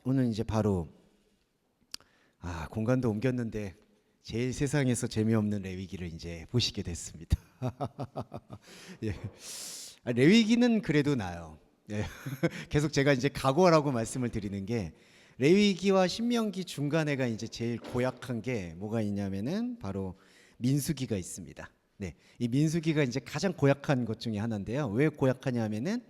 오늘 이제 바로 공간도 옮겼는데 제일 세상에서 재미없는 레위기를 이제 보시게 됐습니다. 예. 레위기는 그래도 나요. 예. 계속 제가 이제 각오라고 말씀을 드리는 게 레위기와 신명기 중간에가 이제 제일 고약한 게 뭐가 있냐면은 바로 민수기가 있습니다. 네, 이 민수기가 이제 가장 고약한 것 중에 하나인데요. 왜 고약하냐면은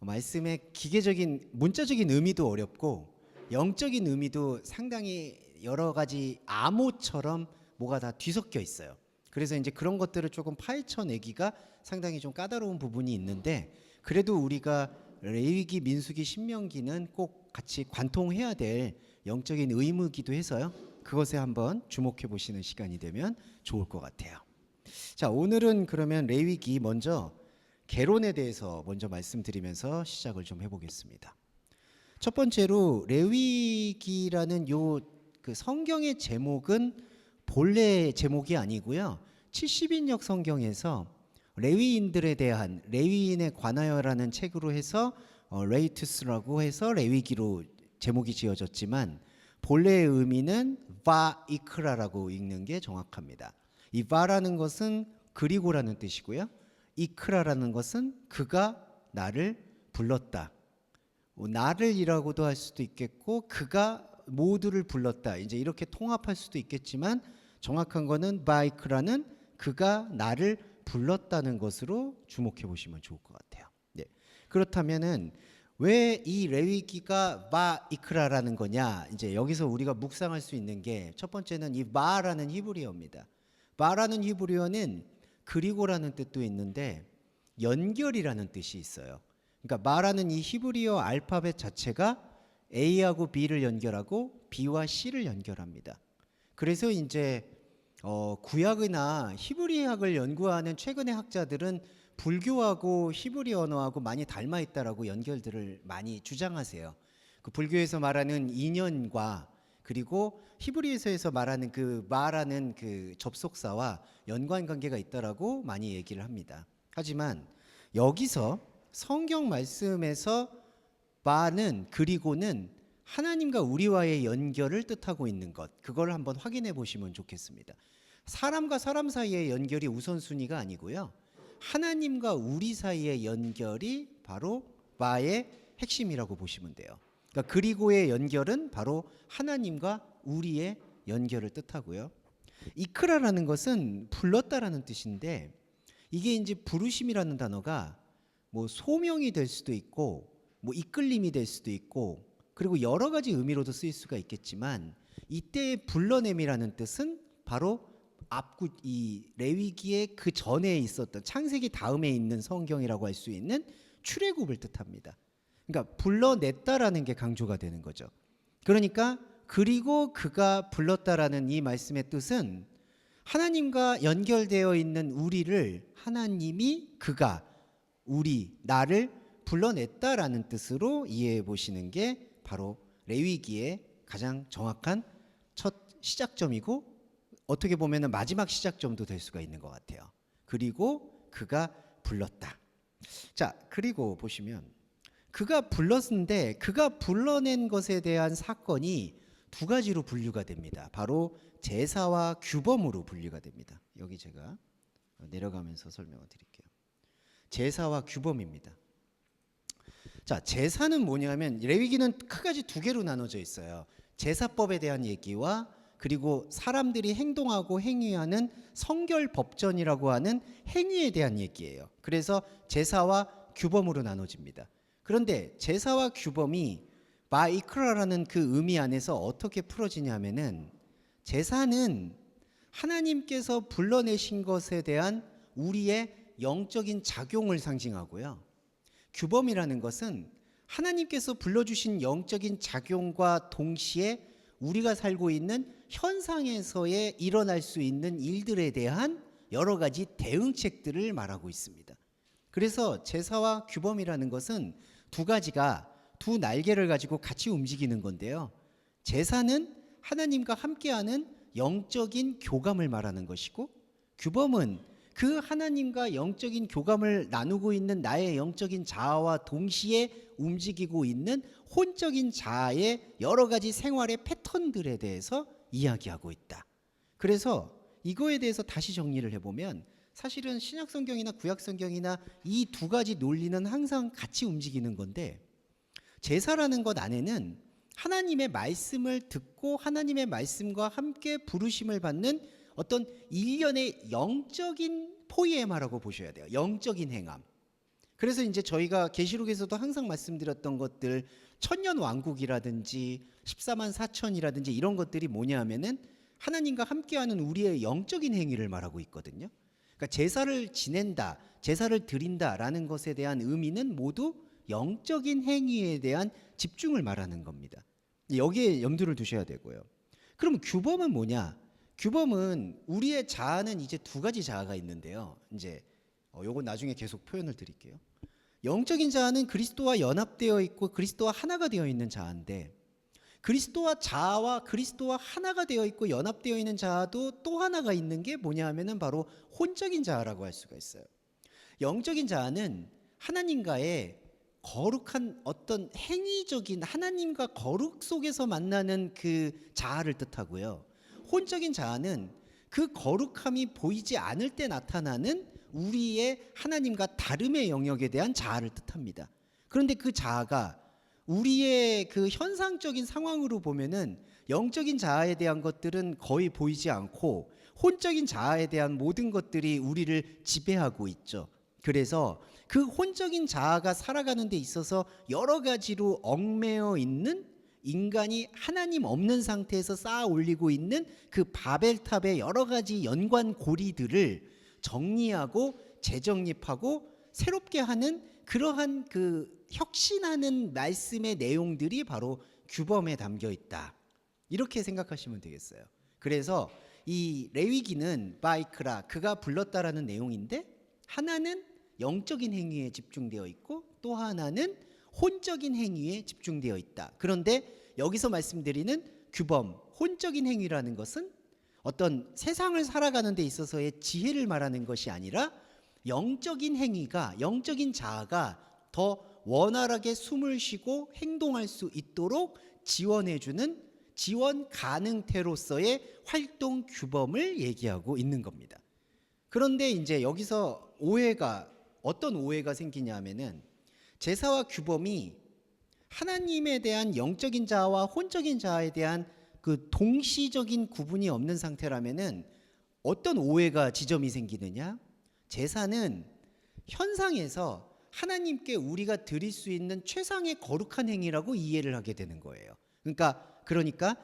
말씀의 기계적인 문자적인 의미도 어렵고 영적인 의미도 상당히 여러 가지 암호처럼 뭐가 다 뒤섞여 있어요. 그래서 이제 그런 것들을 조금 파헤쳐내기가 상당히 좀 까다로운 부분이 있는데, 그래도 우리가 레위기, 민수기, 신명기는 꼭 같이 관통해야 될 영적인 의무기도 해서요. 그것에 한번 주목해 보시는 시간이 되면 좋을 것 같아요. 자, 오늘은 그러면 레위기 먼저 개론에 대해서 먼저 말씀드리면서 시작을 좀 해보겠습니다. 첫 번째로 레위기라는 그 성경의 제목은 본래 제목이 아니고요. 70인역 성경에서 레위인들에 대한 레위인에 관하여라는 책으로 해서 레이투스라고 해서 레위기로 제목이 지어졌지만 본래의 의미는 바이크라라고 읽는 게 정확합니다. 이 바라는 것은 그리고라는 뜻이고요. 이크라라는 것은 그가 나를 불렀다. 나를이라고도 할 수도 있겠고 그가 모두를 불렀다. 이제 이렇게 통합할 수도 있겠지만 정확한 거는 바이크라는 그가 나를 불렀다는 것으로 주목해 보시면 좋을 것 같아요. 네. 그렇다면은 왜 이 레위기가 바이크라라는 거냐? 이제 여기서 우리가 묵상할 수 있는 게 첫 번째는 이 바라는 히브리어입니다. 바라는 히브리어는 그리고라는 뜻도 있는데 연결이라는 뜻이 있어요. 그러니까 바라는 이 히브리어 알파벳 자체가 A하고 B를 연결하고 B와 C를 연결합니다. 그래서 이제 구약이나 히브리학을 연구하는 최근의 학자들은 불교하고 히브리 언어하고 많이 닮아 있다라고 연결들을 많이 주장하세요. 그 불교에서 말하는 인연과 그리고 히브리에서 말하는 그 마라는 그 접속사와 연관 관계가 있다라고 많이 얘기를 합니다. 하지만 여기서 성경 말씀에서 바는 그리고는 하나님과 우리와의 연결을 뜻하고 있는 것, 그걸 한번 확인해 보시면 좋겠습니다. 사람과 사람 사이의 연결이 우선순위가 아니고요. 하나님과 우리 사이의 연결이 바로 바의 핵심이라고 보시면 돼요. 그러니까 그리고의 연결은 바로 하나님과 우리의 연결을 뜻하고요. 이크라라는 것은 불렀다라는 뜻인데 이게 이제 부르심이라는 단어가 뭐 소명이 될 수도 있고 뭐 이끌림이 될 수도 있고 그리고 여러 가지 의미로도 쓰일 수가 있겠지만 이때의 불러냄이라는 뜻은 바로 이 레위기의 그 전에 있었던 창세기 다음에 있는 성경이라고 할 수 있는 출애굽을 뜻합니다. 그러니까 불러냈다라는 게 강조가 되는 거죠. 그러니까 그리고 그가 불렀다라는 이 말씀의 뜻은 하나님과 연결되어 있는 우리를 하나님이 그가 나를 불러냈다라는 뜻으로 이해해 보시는 게 바로 레위기의 가장 정확한 첫 시작점이고 어떻게 보면 마지막 시작점도 될 수가 있는 것 같아요. 그리고 그가 불렀다. 자, 그리고 보시면 그가 불렀는데 그가 불러낸 것에 대한 사건이 두 가지로 분류가 됩니다. 바로 제사와 규범으로 분류가 됩니다. 여기 제가 내려가면서 설명을 드릴게요. 제사와 규범입니다. 자, 제사는 뭐냐면 레위기는 크가지 두 개로 나눠져 있어요. 제사법에 대한 얘기와 그리고 사람들이 행동하고 행위하는 성결법전이라고 하는 행위에 대한 얘기예요. 그래서 제사와 규범으로 나눠집니다. 그런데 제사와 규범이 바이크라라는 그 의미 안에서 어떻게 풀어지냐면은 제사는 하나님께서 불러내신 것에 대한 우리의 영적인 작용을 상징하고요. 규범이라는 것은 하나님께서 불러주신 영적인 작용과 동시에 우리가 살고 있는 현상에서의 일어날 수 있는 일들에 대한 여러 가지 대응책들을 말하고 있습니다. 그래서 제사와 규범이라는 것은 두 가지가 두 날개를 가지고 같이 움직이는 건데요. 제사는 하나님과 함께하는 영적인 교감을 말하는 것이고 규범은 그 하나님과 영적인 교감을 나누고 있는 나의 영적인 자아와 동시에 움직이고 있는 혼적인 자아의 여러 가지 생활의 패턴들에 대해서 이야기하고 있다. 그래서 이거에 대해서 다시 정리를 해보면 사실은 신약성경이나 구약성경이나 이 두 가지 논리는 항상 같이 움직이는 건데, 제사라는 것 안에는 하나님의 말씀을 듣고 하나님의 말씀과 함께 부르심을 받는 어떤 일련의 영적인 포이에마라고 보셔야 돼요. 영적인 행함. 그래서 이제 저희가 계시록에서도 항상 말씀드렸던 것들, 천년 왕국이라든지 14만 4천이라든지 이런 것들이 뭐냐 하면은 하나님과 함께하는 우리의 영적인 행위를 말하고 있거든요. 그러니까 제사를 지낸다, 제사를 드린다라는 것에 대한 의미는 모두 영적인 행위에 대한 집중을 말하는 겁니다. 여기에 염두를 두셔야 되고요. 그럼 규범은 뭐냐? 규범은 우리의 자아는 이제 두 가지 자아가 있는데요. 이제 요건 나중에 계속 표현을 드릴게요. 영적인 자아는 그리스도와 연합되어 있고 그리스도와 하나가 되어 있는 자아인데, 그리스도와 자아와 그리스도와 하나가 되어 있고 연합되어 있는 자아도 또 하나가 있는 게 뭐냐 하면은 바로 혼적인 자아라고 할 수가 있어요. 영적인 자아는 하나님과의 거룩한 어떤 행위적인 하나님과 거룩 속에서 만나는 그 자아를 뜻하고요. 혼적인 자아는 그 거룩함이 보이지 않을 때 나타나는 우리의 하나님과 다름의 영역에 대한 자아를 뜻합니다. 그런데 그 자아가 우리의 그 현상적인 상황으로 보면은 영적인 자아에 대한 것들은 거의 보이지 않고 혼적인 자아에 대한 모든 것들이 우리를 지배하고 있죠. 그래서 그 혼적인 자아가 살아가는 데 있어서 여러 가지로 얽매여 있는 인간이 하나님 없는 상태에서 쌓아 올리고 있는 그 바벨탑의 여러 가지 연관 고리들을 정리하고 재정립하고 새롭게 하는 그러한 그 혁신하는 말씀의 내용들이 바로 규범에 담겨 있다. 이렇게 생각하시면 되겠어요. 그래서 이 레위기는 바이크라 그가 불렀다라는 내용인데, 하나는 영적인 행위에 집중되어 있고 또 하나는 혼적인 행위에 집중되어 있다. 그런데 여기서 말씀드리는 규범, 혼적인 행위라는 것은 어떤 세상을 살아가는 데 있어서의 지혜를 말하는 것이 아니라 영적인 행위가, 영적인 자아가 더 원활하게 숨을 쉬고 행동할 수 있도록 지원해주는 지원 가능태로서의 활동 규범을 얘기하고 있는 겁니다. 그런데 이제 여기서 어떤 오해가 생기냐 하면은, 제사와 규범이 하나님에 대한 영적인 자아와 혼적인 자아에 대한 그 동시적인 구분이 없는 상태라면은 어떤 오해가 지점이 생기느냐? 제사는 현상에서 하나님께 우리가 드릴 수 있는 최상의 거룩한 행위라고 이해를 하게 되는 거예요. 그러니까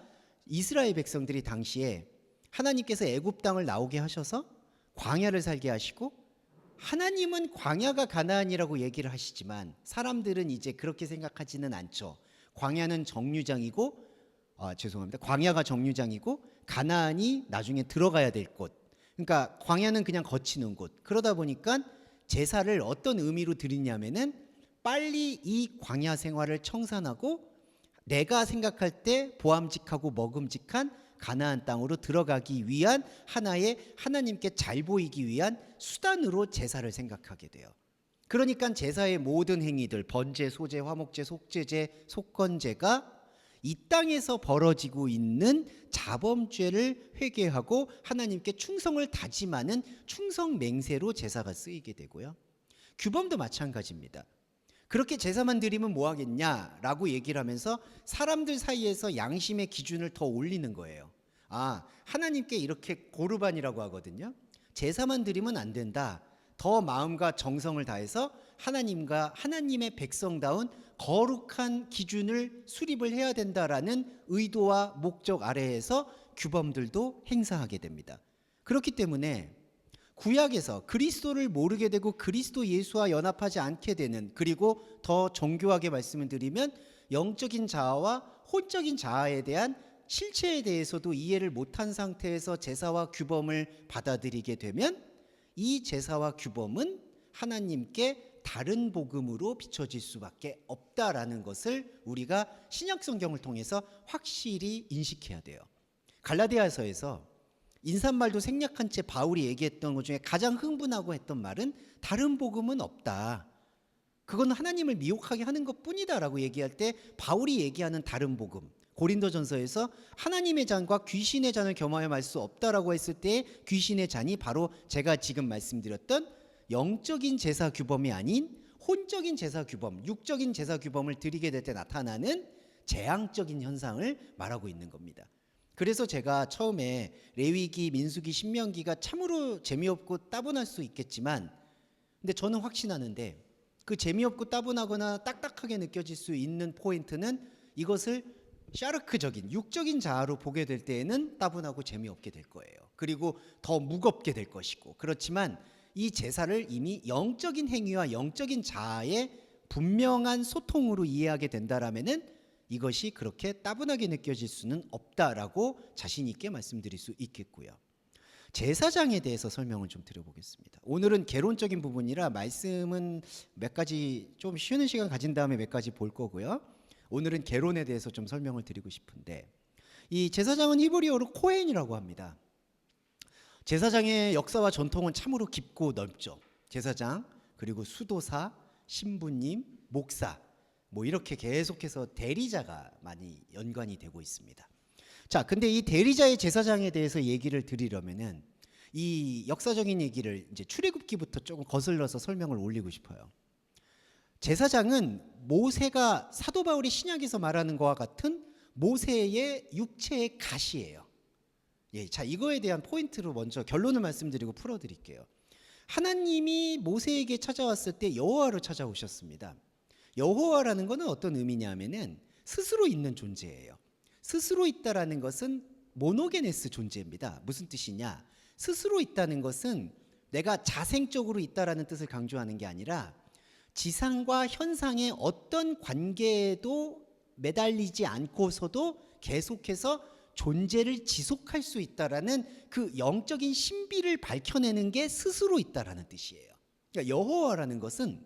이스라엘 백성들이 당시에 하나님께서 애굽 땅을 나오게 하셔서 광야를 살게 하시고, 하나님은 광야가 가나안이라고 얘기를 하시지만 사람들은 이제 그렇게 생각하지는 않죠. 광야는 정류장이고, 광야가 정류장이고 가나안이 나중에 들어가야 될 곳. 그러니까 광야는 그냥 거치는 곳. 그러다 보니까 제사를 어떤 의미로 드리냐면은 빨리 이 광야 생활을 청산하고 내가 생각할 때 보암직하고 먹음직한 가나안 땅으로 들어가기 위한 하나의 하나님께 잘 보이기 위한 수단으로 제사를 생각하게 돼요. 그러니까 제사의 모든 행위들, 번제, 소제, 화목제, 속죄제, 속건제가 이 땅에서 벌어지고 있는 자범죄를 회개하고 하나님께 충성을 다짐하는 충성 맹세로 제사가 쓰이게 되고요. 규범도 마찬가지입니다. 그렇게 제사만 드리면 뭐 하겠냐라고 얘기를 하면서 사람들 사이에서 양심의 기준을 더 올리는 거예요. 하나님께 이렇게 고르반이라고 하거든요. 제사만 드리면 안 된다. 더 마음과 정성을 다해서 하나님과 하나님의 백성다운 거룩한 기준을 수립을 해야 된다라는 의도와 목적 아래에서 규범들도 행사하게 됩니다. 그렇기 때문에 구약에서 그리스도를 모르게 되고 그리스도 예수와 연합하지 않게 되는, 그리고 더 정교하게 말씀을 드리면 영적인 자아와 혼적인 자아에 대한 실체에 대해서도 이해를 못한 상태에서 제사와 규범을 받아들이게 되면 이 제사와 규범은 하나님께 다른 복음으로 비춰질 수밖에 없다라는 것을 우리가 신약 성경을 통해서 확실히 인식해야 돼요. 갈라디아서에서 인사말도 생략한 채 바울이 얘기했던 것 중에 가장 흥분하고 했던 말은 다른 복음은 없다. 그건 하나님을 미혹하게 하는 것뿐이다라고 얘기할 때 바울이 얘기하는 다른 복음, 고린도전서에서 하나님의 잔과 귀신의 잔을 겸하여 말 수 없다라고 했을 때 귀신의 잔이 바로 제가 지금 말씀드렸던 영적인 제사 규범이 아닌 혼적인 제사 규범, 육적인 제사 규범을 드리게 될 때 나타나는 재앙적인 현상을 말하고 있는 겁니다. 그래서 제가 처음에 레위기, 민수기, 신명기가 참으로 재미없고 따분할 수 있겠지만, 근데 저는 확신하는데 그 재미없고 따분하거나 딱딱하게 느껴질 수 있는 포인트는 이것을 샤르크적인 육적인 자아로 보게 될 때에는 따분하고 재미없게 될 거예요. 그리고 더 무겁게 될 것이고, 그렇지만 이 제사를 이미 영적인 행위와 영적인 자아의 분명한 소통으로 이해하게 된다라면은 이것이 그렇게 따분하게 느껴질 수는 없다라고 자신 있게 말씀드릴 수 있겠고요. 제사장에 대해서 설명을 좀 드려보겠습니다. 오늘은 개론적인 부분이라 말씀은 몇 가지 좀 쉬는 시간 가진 다음에 몇 가지 볼 거고요. 오늘은 개론에 대해서 좀 설명을 드리고 싶은데, 이 제사장은 히브리어로 코헨이라고 합니다. 제사장의 역사와 전통은 참으로 깊고 넓죠. 제사장, 그리고 수도사, 신부님, 목사, 뭐 이렇게 계속해서 대리자가 많이 연관이 되고 있습니다. 자, 근데 이 대리자의 제사장에 대해서 얘기를 드리려면은 이 역사적인 얘기를 이제 출애굽기부터 조금 거슬러서 설명을 올리고 싶어요. 제사장은 모세가 사도 바울이 신약에서 말하는 것과 같은 모세의 육체의 가시예요. 예, 자, 이거에 대한 포인트로 먼저 결론을 말씀드리고 풀어드릴게요. 하나님이 모세에게 찾아왔을 때 여호와로 찾아오셨습니다. 여호와라는 것은 어떤 의미냐면은 스스로 있는 존재예요. 스스로 있다라는 것은 모노게네스 존재입니다. 무슨 뜻이냐? 스스로 있다는 것은 내가 자생적으로 있다라는 뜻을 강조하는 게 아니라 지상과 현상의 어떤 관계에도 매달리지 않고서도 계속해서 존재를 지속할 수 있다라는 그 영적인 신비를 밝혀내는 게 스스로 있다라는 뜻이에요. 그러니까 여호와라는 것은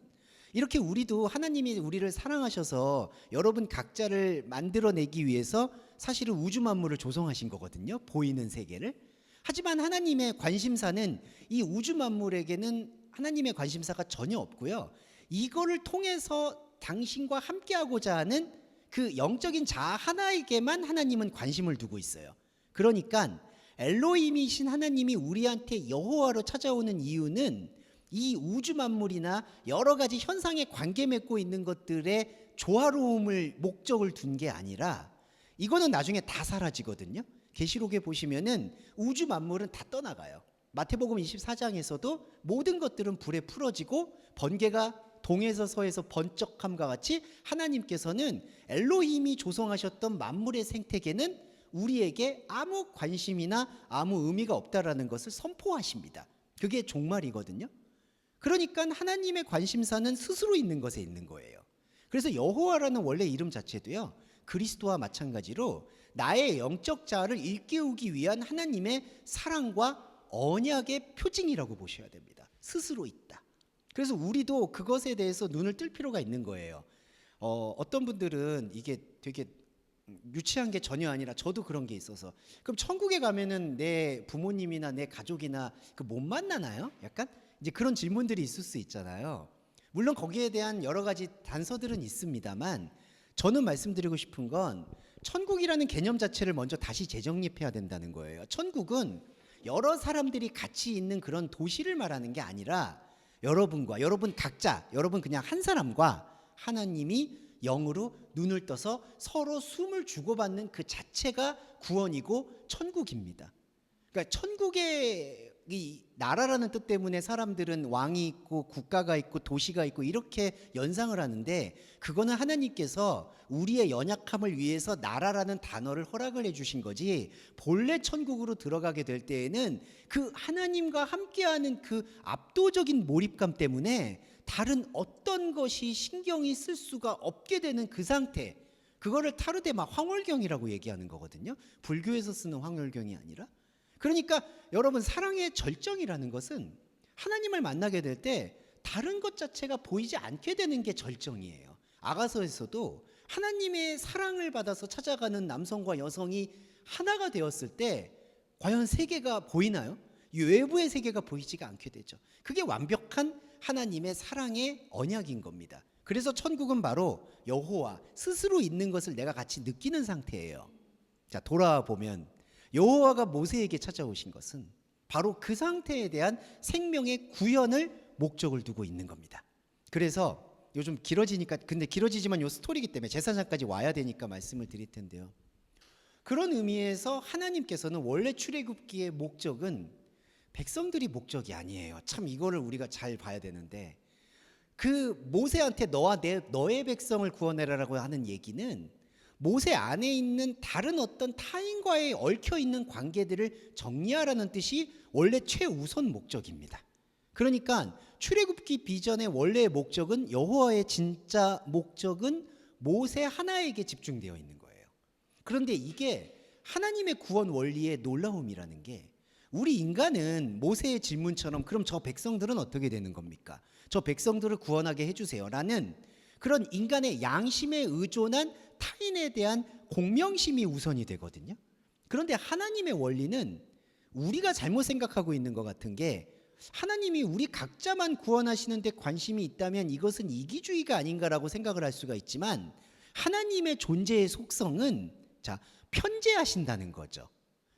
이렇게 우리도 하나님이 우리를 사랑하셔서 여러분 각자를 만들어내기 위해서 사실은 우주 만물을 조성하신 거거든요. 보이는 세계를. 하지만 하나님의 관심사는 이 우주 만물에게는 하나님의 관심사가 전혀 없고요. 이거를 통해서 당신과 함께하고자 하는 그 영적인 자아 하나에게만 하나님은 관심을 두고 있어요. 그러니까 엘로힘이신 하나님이 우리한테 여호와로 찾아오는 이유는 이 우주 만물이나 여러 가지 현상에 관계 맺고 있는 것들의 조화로움을 목적을 둔 게 아니라, 이거는 나중에 다 사라지거든요. 계시록에 보시면은 우주 만물은 다 떠나가요. 마태복음 24장에서도 모든 것들은 불에 풀어지고 번개가 동에서 서에서 번쩍함과 같이 하나님께서는 엘로힘이 조성하셨던 만물의 생태계는 우리에게 아무 관심이나 아무 의미가 없다라는 것을 선포하십니다. 그게 종말이거든요. 그러니까 하나님의 관심사는 스스로 있는 것에 있는 거예요. 그래서 여호와라는 원래 이름 자체도요, 그리스도와 마찬가지로 나의 영적 자아를 일깨우기 위한 하나님의 사랑과 언약의 표징이라고 보셔야 됩니다. 스스로 있다. 그래서 우리도 그것에 대해서 눈을 뜰 필요가 있는 거예요. 어떤 분들은 이게 되게 유치한 게 전혀 아니라 저도 그런 게 있어서, 그럼 천국에 가면은 내 부모님이나 내 가족이나 그 못 만나나요? 약간 이제 그런 질문들이 있을 수 있잖아요. 물론 거기에 대한 여러 가지 단서들은 있습니다만, 저는 말씀드리고 싶은 건 천국이라는 개념 자체를 먼저 다시 재정립해야 된다는 거예요. 천국은 여러 사람들이 같이 있는 그런 도시를 말하는 게 아니라 여러분과 여러분 각자, 여러분 그냥 한 사람과 하나님이 영으로 눈을 떠서 서로 숨을 주고받는 그 자체가 구원이고 천국입니다. 그러니까 천국의 이 나라라는 뜻 때문에 사람들은 왕이 있고 국가가 있고 도시가 있고 이렇게 연상을 하는데, 그거는 하나님께서 우리의 연약함을 위해서 나라라는 단어를 허락을 해주신 거지, 본래 천국으로 들어가게 될 때에는 그 하나님과 함께하는 그 압도적인 몰입감 때문에 다른 어떤 것이 신경이 쓸 수가 없게 되는 그 상태, 그거를 타르데마 황홀경이라고 얘기하는 거거든요. 불교에서 쓰는 황홀경이 아니라. 그러니까 여러분, 사랑의 절정이라는 것은 하나님을 만나게 될 때 다른 것 자체가 보이지 않게 되는 게 절정이에요. 아가서에서도 하나님의 사랑을 받아서 찾아가는 남성과 여성이 하나가 되었을 때 과연 세계가 보이나요? 외부의 세계가 보이지가 않게 되죠. 그게 완벽한 하나님의 사랑의 언약인 겁니다. 그래서 천국은 바로 여호와 스스로 있는 것을 내가 같이 느끼는 상태예요. 자, 돌아보면 여호와가 모세에게 찾아오신 것은 바로 그 상태에 대한 생명의 구현을 목적을 두고 있는 겁니다. 그래서 요즘 길어지니까, 근데 길어지지만 요 스토리이기 때문에 제사장까지 와야 되니까 말씀을 드릴 텐데요. 그런 의미에서 하나님께서는 원래 출애굽기의 목적은 백성들이 목적이 아니에요. 참 이거를 우리가 잘 봐야 되는데, 그 모세한테 너의 백성을 구원해라라고 하는 얘기는 모세 안에 있는 다른 어떤 타인과의 얽혀 있는 관계들을 정리하라는 뜻이 원래 최우선 목적입니다. 그러니까 출애굽기 비전의 원래의 목적은, 여호와의 진짜 목적은 모세 하나에게 집중되어 있는 거예요. 그런데 이게 하나님의 구원 원리의 놀라움이라는 게, 우리 인간은 모세의 질문처럼 그럼 저 백성들은 어떻게 되는 겁니까? 저 백성들을 구원하게 해주세요 라는 그런 인간의 양심에 의존한 타인에 대한 공명심이 우선이 되거든요. 그런데 하나님의 원리는 우리가 잘못 생각하고 있는 것 같은 게, 하나님이 우리 각자만 구원하시는 데 관심이 있다면 이것은 이기주의가 아닌가라고 생각을 할 수가 있지만, 하나님의 존재의 속성은 편재하신다는 거죠.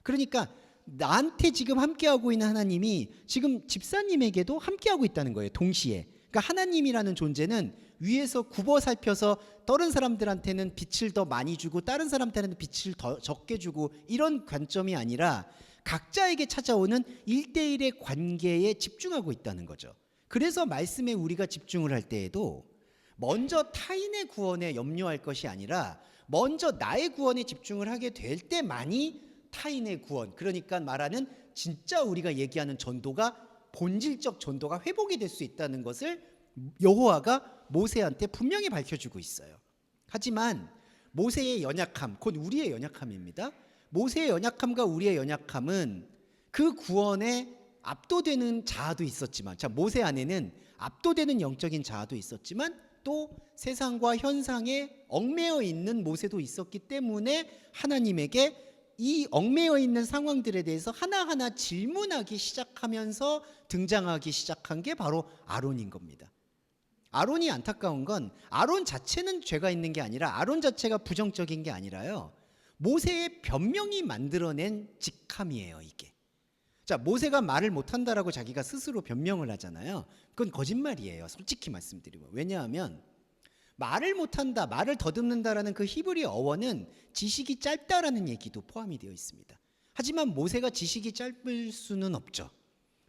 그러니까 나한테 지금 함께하고 있는 하나님이 지금 집사님에게도 함께하고 있다는 거예요, 동시에. 그러니까 하나님이라는 존재는 위에서 굽어 살펴서 다른 사람들한테는 빛을 더 많이 주고 다른 사람들한테는 빛을 더 적게 주고 이런 관점이 아니라 각자에게 찾아오는 1대1의 관계에 집중하고 있다는 거죠. 그래서 말씀에 우리가 집중을 할 때에도 먼저 타인의 구원에 염려할 것이 아니라 먼저 나의 구원에 집중을 하게 될 때만이 타인의 구원, 그러니까 말하는 진짜 우리가 얘기하는 전도가, 본질적 전도가 회복이 될 수 있다는 것을 여호와가 모세한테 분명히 밝혀주고 있어요. 하지만 모세의 연약함, 곧 우리의 연약함입니다. 모세의 연약함과 우리의 연약함은 그 구원에 압도되는 자아도 있었지만, 모세 안에는 압도되는 영적인 자아도 있었지만 또 세상과 현상에 얽매여 있는 모세도 있었기 때문에 하나님에게 이 얽매여 있는 상황들에 대해서 하나하나 질문하기 시작하면서 등장하기 시작한 게 바로 아론인 겁니다. 아론이 안타까운 건, 아론 자체는 죄가 있는 게 아니라, 아론 자체가 부정적인 게 아니라요, 모세의 변명이 만들어낸 직함이에요, 이게. 자, 모세가 말을 못한다라고 자기가 스스로 변명을 하잖아요. 그건 거짓말이에요, 솔직히 말씀드리면. 왜냐하면 말을 못한다, 말을 더듬는다라는 그 히브리 어원은 지식이 짧다라는 얘기도 포함이 되어 있습니다. 하지만 모세가 지식이 짧을 수는 없죠.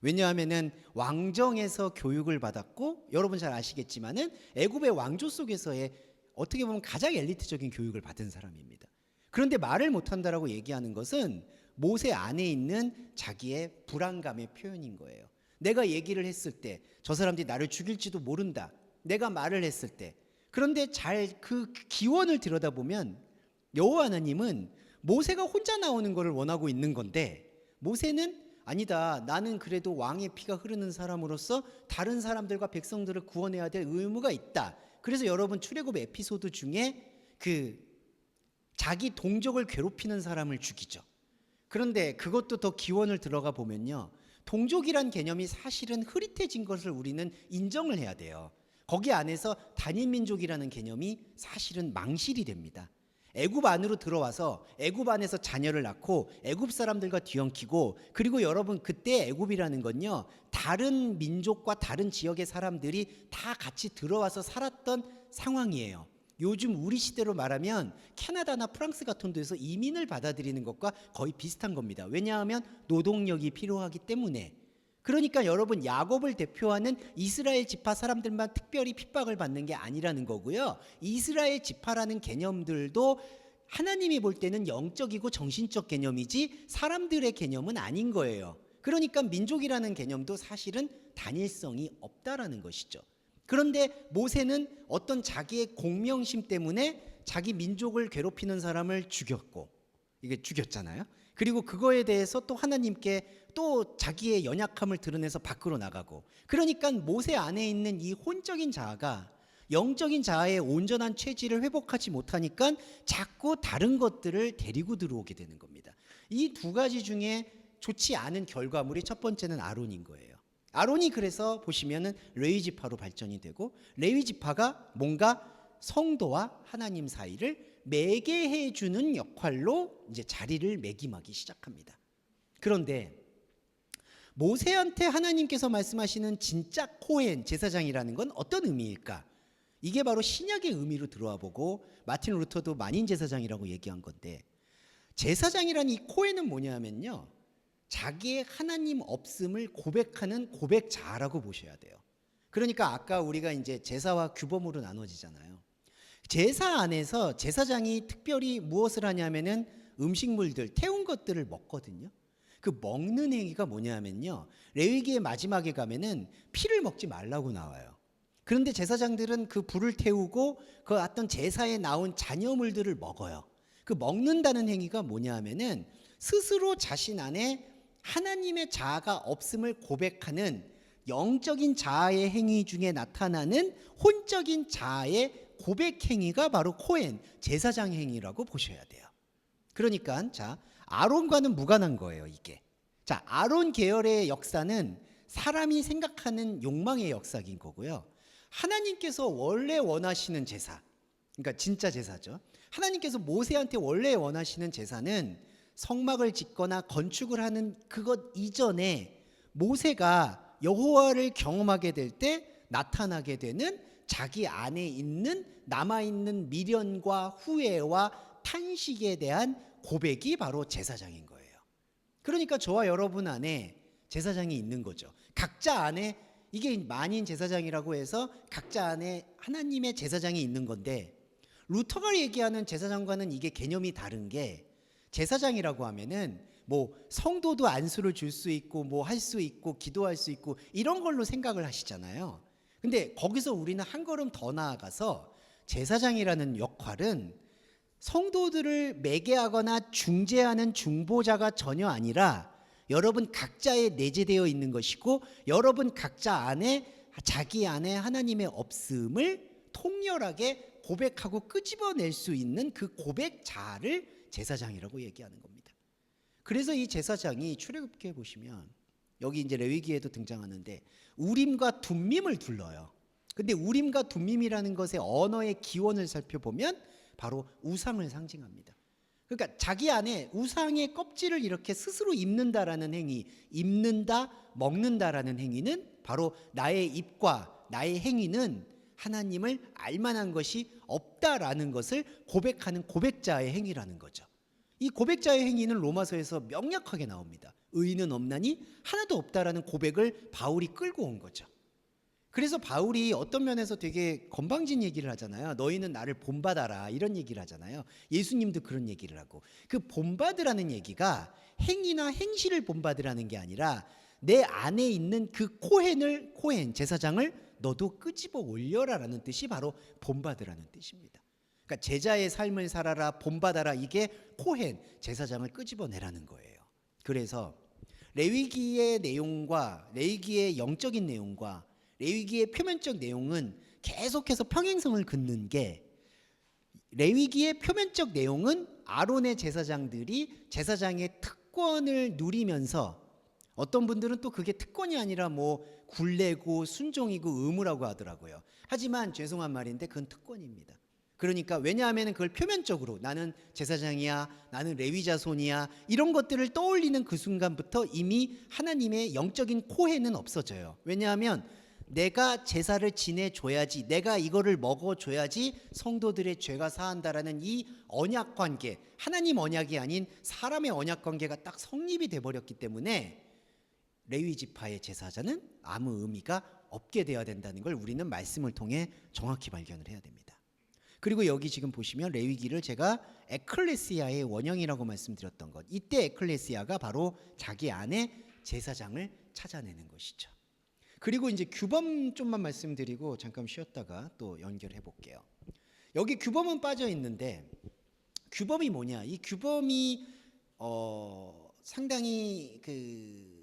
왜냐하면은 왕정에서 교육을 받았고, 여러분 잘 아시겠지만은 애굽의 왕조 속에서의 어떻게 보면 가장 엘리트적인 교육을 받은 사람입니다. 그런데 말을 못한다라고 얘기하는 것은 모세 안에 있는 자기의 불안감의 표현인 거예요. 내가 얘기를 했을 때 저 사람들이 나를 죽일지도 모른다, 내가 말을 했을 때. 그런데 잘 그 기원을 들여다보면 여호와 하나님은 모세가 혼자 나오는 것을 원하고 있는 건데, 모세는 아니다, 나는 그래도 왕의 피가 흐르는 사람으로서 다른 사람들과 백성들을 구원해야 될 의무가 있다. 그래서 여러분 출애굽 에피소드 중에 그 자기 동족을 괴롭히는 사람을 죽이죠. 그런데 그것도 더 기원을 들어가 보면요, 동족이란 개념이 사실은 흐릿해진 것을 우리는 인정을 해야 돼요. 거기 안에서 단일민족이라는 개념이 사실은 망실이 됩니다. 애굽 안으로 들어와서 애굽 안에서 자녀를 낳고 애굽 사람들과 뒤엉키고, 그리고 여러분 그때 애굽이라는 건요, 다른 민족과 다른 지역의 사람들이 다 같이 들어와서 살았던 상황이에요. 요즘 우리 시대로 말하면 캐나다나 프랑스 같은 데서 이민을 받아들이는 것과 거의 비슷한 겁니다. 왜냐하면 노동력이 필요하기 때문에. 그러니까 여러분, 야곱을 대표하는 이스라엘 지파 사람들만 특별히 핍박을 받는 게 아니라는 거고요. 이스라엘 지파라는 개념들도 하나님이 볼 때는 영적이고 정신적 개념이지 사람들의 개념은 아닌 거예요. 그러니까 민족이라는 개념도 사실은 단일성이 없다라는 것이죠. 그런데 모세는 어떤 자기의 공명심 때문에 자기 민족을 괴롭히는 사람을 죽였고, 이게 죽였잖아요. 그리고 그거에 대해서 또 하나님께 또 자기의 연약함을 드러내서 밖으로 나가고, 그러니까 모세 안에 있는 이 혼적인 자아가 영적인 자아의 온전한 체질을 회복하지 못하니까 자꾸 다른 것들을 데리고 들어오게 되는 겁니다. 이 두 가지 중에 좋지 않은 결과물이 첫 번째는 아론인 거예요. 아론이 그래서 보시면은 레위 지파로 발전이 되고, 레위 지파가 뭔가 성도와 하나님 사이를 매개해 주는 역할로 이제 자리를 매김하기 시작합니다. 그런데 모세한테 하나님께서 말씀하시는 진짜 코헨 제사장이라는 건 어떤 의미일까? 이게 바로 신약의 의미로 들어와 보고 마틴 루터도 만인 제사장이라고 얘기한 건데, 제사장이란 이 코헨은 뭐냐면요, 자기의 하나님 없음을 고백하는 고백자라고 보셔야 돼요. 그러니까 아까 우리가 이제 제사와 규범으로 나눠지잖아요. 제사 안에서 제사장이 특별히 무엇을 하냐면은 음식물들, 태운 것들을 먹거든요. 그 먹는 행위가 뭐냐면요, 레위기의 마지막에 가면은 피를 먹지 말라고 나와요. 그런데 제사장들은 그 불을 태우고 그 어떤 제사에 나온 잔여물들을 먹어요. 그 먹는다는 행위가 뭐냐 하면은 스스로 자신 안에 하나님의 자아가 없음을 고백하는 영적인 자아의 행위 중에 나타나는 혼적인 자아의 고백 행위가 바로 코헨 제사장 행위라고 보셔야 돼요. 그러니까 자, 아론과는 무관한 거예요, 이게. 자, 아론 계열의 역사는 사람이 생각하는 욕망의 역사인 거고요. 하나님께서 원래 원하시는 제사, 그러니까 진짜 제사죠. 하나님께서 모세한테 원래 원하시는 제사는 성막을 짓거나 건축을 하는 그것 이전에 모세가 여호와를 경험하게 될 때 나타나게 되는 자기 안에 있는 남아있는 미련과 후회와 탄식에 대한 고백이 바로 제사장인 거예요. 그러니까 저와 여러분 안에 제사장이 있는 거죠. 각자 안에, 이게 만인 제사장이라고 해서 각자 안에 하나님의 제사장이 있는 건데, 루터가 얘기하는 제사장과는 이게 개념이 다른 게, 제사장이라고 하면은 뭐 성도도 안수를 줄 수 있고 뭐 할 수 있고 기도할 수 있고 이런 걸로 생각을 하시잖아요. 근데 거기서 우리는 한 걸음 더 나아가서 제사장이라는 역할은 성도들을 매개하거나 중재하는 중보자가 전혀 아니라 여러분 각자에 내재되어 있는 것이고, 여러분 각자 안에 자기 안에 하나님의 없음을 통렬하게 고백하고 끄집어낼 수 있는 그 고백자를 제사장이라고 얘기하는 겁니다. 그래서 이 제사장이 출애굽기에 보시면 여기 이제 레위기에도 등장하는데 우림과 둠밈을 둘러요. 근데 우림과 둠밈이라는 것의 언어의 기원을 살펴보면 바로 우상을 상징합니다. 그러니까 자기 안에 우상의 껍질을 이렇게 스스로 입는다라는 행위, 입는다, 먹는다라는 행위는 바로 나의 입과 나의 행위는 하나님을 알만한 것이 없다라는 것을 고백하는 고백자의 행위라는 거죠. 이 고백자의 행위는 로마서에서 명확하게 나옵니다. 의인은 없나니 하나도 없다라는 고백을 바울이 끌고 온 거죠. 그래서 바울이 어떤 면에서 되게 건방진 얘기를 하잖아요. 너희는 나를 본받아라, 이런 얘기를 하잖아요. 예수님도 그런 얘기를 하고, 그 본받으라는 얘기가 행위나 행실을 본받으라는 게 아니라 내 안에 있는 그 코헨 제사장을 너도 끄집어 올려라라는 뜻이 바로 본받으라는 뜻입니다. 그러니까 제자의 삶을 살아라, 본받아라, 이게 코헨 제사장을 끄집어내라는 거예요. 그래서 레위기의 내용과 레위기의 영적인 내용과 레위기의 표면적 내용은 계속해서 평행성을 긋는 게, 레위기의 표면적 내용은 아론의 제사장들이 제사장의 특권을 누리면서, 어떤 분들은 또 그게 특권이 아니라 뭐 굴레고 순종이고 의무라고 하더라고요. 하지만 죄송한 말인데 그건 특권입니다. 그러니까 왜냐하면 그걸 표면적으로 나는 제사장이야, 나는 레위 자손이야, 이런 것들을 떠올리는 그 순간부터 이미 하나님의 영적인 코헨은 없어져요. 왜냐하면 내가 제사를 지내줘야지, 내가 이거를 먹어줘야지 성도들의 죄가 사한다라는 이 언약 관계, 하나님 언약이 아닌 사람의 언약 관계가 딱 성립이 돼버렸기 때문에 레위 지파의 제사자는 아무 의미가 없게 되어야 된다는 걸 우리는 말씀을 통해 정확히 발견을 해야 됩니다. 그리고 여기 지금 보시면 레위기를 제가 에클레시아의 원형이라고 말씀드렸던 것, 이때 에클레시아가 바로 자기 안에 제사장을 찾아내는 것이죠. 그리고 이제 규범 좀만 말씀드리고 잠깐 쉬었다가 또 연결해 볼게요. 여기 규범은 빠져 있는데 규범이 뭐냐? 이 규범이 상당히 그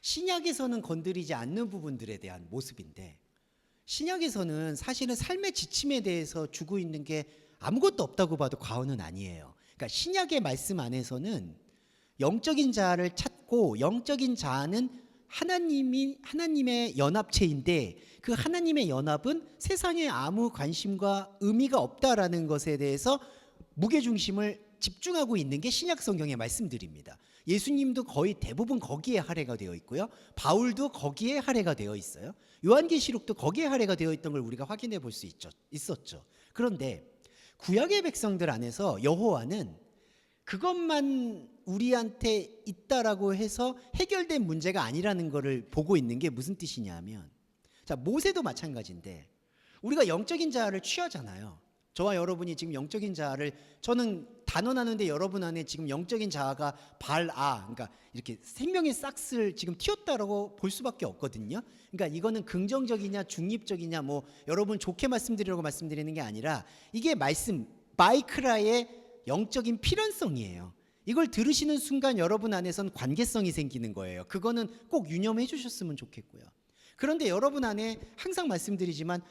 신약에서는 건드리지 않는 부분들에 대한 모습인데, 신약에서는 사실은 삶의 지침에 대해서 주고 있는 게 아무것도 없다고 봐도 과언은 아니에요. 그러니까 신약의 말씀 안에서는 영적인 자아를 찾고 영적인 자아는 하나님의 연합체인데 그 하나님의 연합은 세상에 아무 관심과 의미가 없다라는 것에 대해서 무게중심을 집중하고 있는 게 신약 성경의 말씀들입니다. 예수님도 거의 대부분 거기에 할애가 되어 있고요. 바울도 거기에 할애가 되어 있어요. 요한계시록도 거기에 할애가 되어 있던 걸 우리가 확인해 볼 수 있었죠. 그런데 구약의 백성들 안에서 여호와는 그것만 우리한테 있다라고 해서 해결된 문제가 아니라는 것을 보고 있는 게 무슨 뜻이냐면, 자, 모세도 마찬가지인데 우리가 영적인 자아를 취하잖아요. 저와 여러분이 지금 영적인 자아를, 저는 단언하는데 여러분 안에 지금 영적인 자아가 그러니까 이렇게 생명의 싹스를 지금 틔웠다라고 볼 수밖에 없거든요. 그러니까 이거는 긍정적이냐 중립적이냐 뭐 여러분 좋게 말씀드리려고 말씀드리는 게 아니라 이게 마이크라의 영적인 필연성이에요. 이걸 들으시는 순간 여러분 안에선 관계성이 생기는 거예요. 그거는 꼭 유념해 주셨으면 좋겠고요. 그런데 여러분 안에 항상 말씀드리지만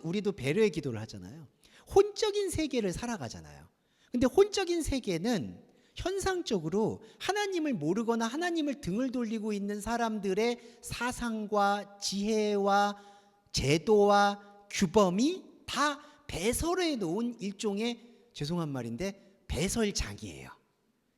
우리도 배려의 기도를 하잖아요. 혼적인 세계를 살아가잖아요. 근데 혼적인 세계는 현상적으로 하나님을 모르거나 하나님을 등을 돌리고 있는 사람들의 사상과 지혜와 제도와 규범이 다 배설해 놓은 일종의, 죄송한 말인데, 배설장이에요.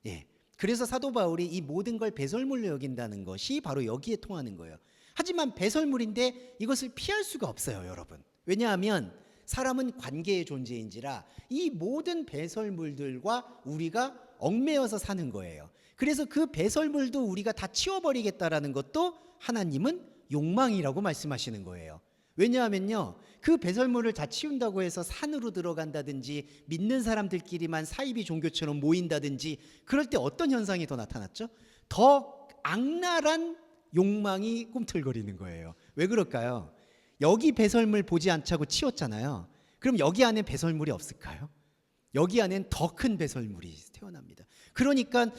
예. 그래서 사도 바울이 이 모든 걸 배설물로 여긴다는 것이 바로 여기에 통하는 거예요. 하지만 배설물인데 이것을 피할 수가 없어요, 여러분. 왜냐하면 사람은 관계의 존재인지라 이 모든 배설물들과 우리가 얽매여서 사는 거예요. 그래서 그 배설물도 우리가 다 치워버리겠다라는 것도 하나님은 욕망이라고 말씀하시는 거예요. 왜냐하면요, 그 배설물을 다 치운다고 해서 산으로 들어간다든지 믿는 사람들끼리만 사이비 종교처럼 모인다든지 그럴 때 어떤 현상이 더 나타났죠? 더 악랄한 욕망이 꿈틀거리는 거예요. 왜 그럴까요? 여기 배설물 보지 않자고 치웠잖아요. 그럼 여기 안에 배설물이 없을까요? 여기 안엔 더 큰 배설물이 태어납니다. 그러니까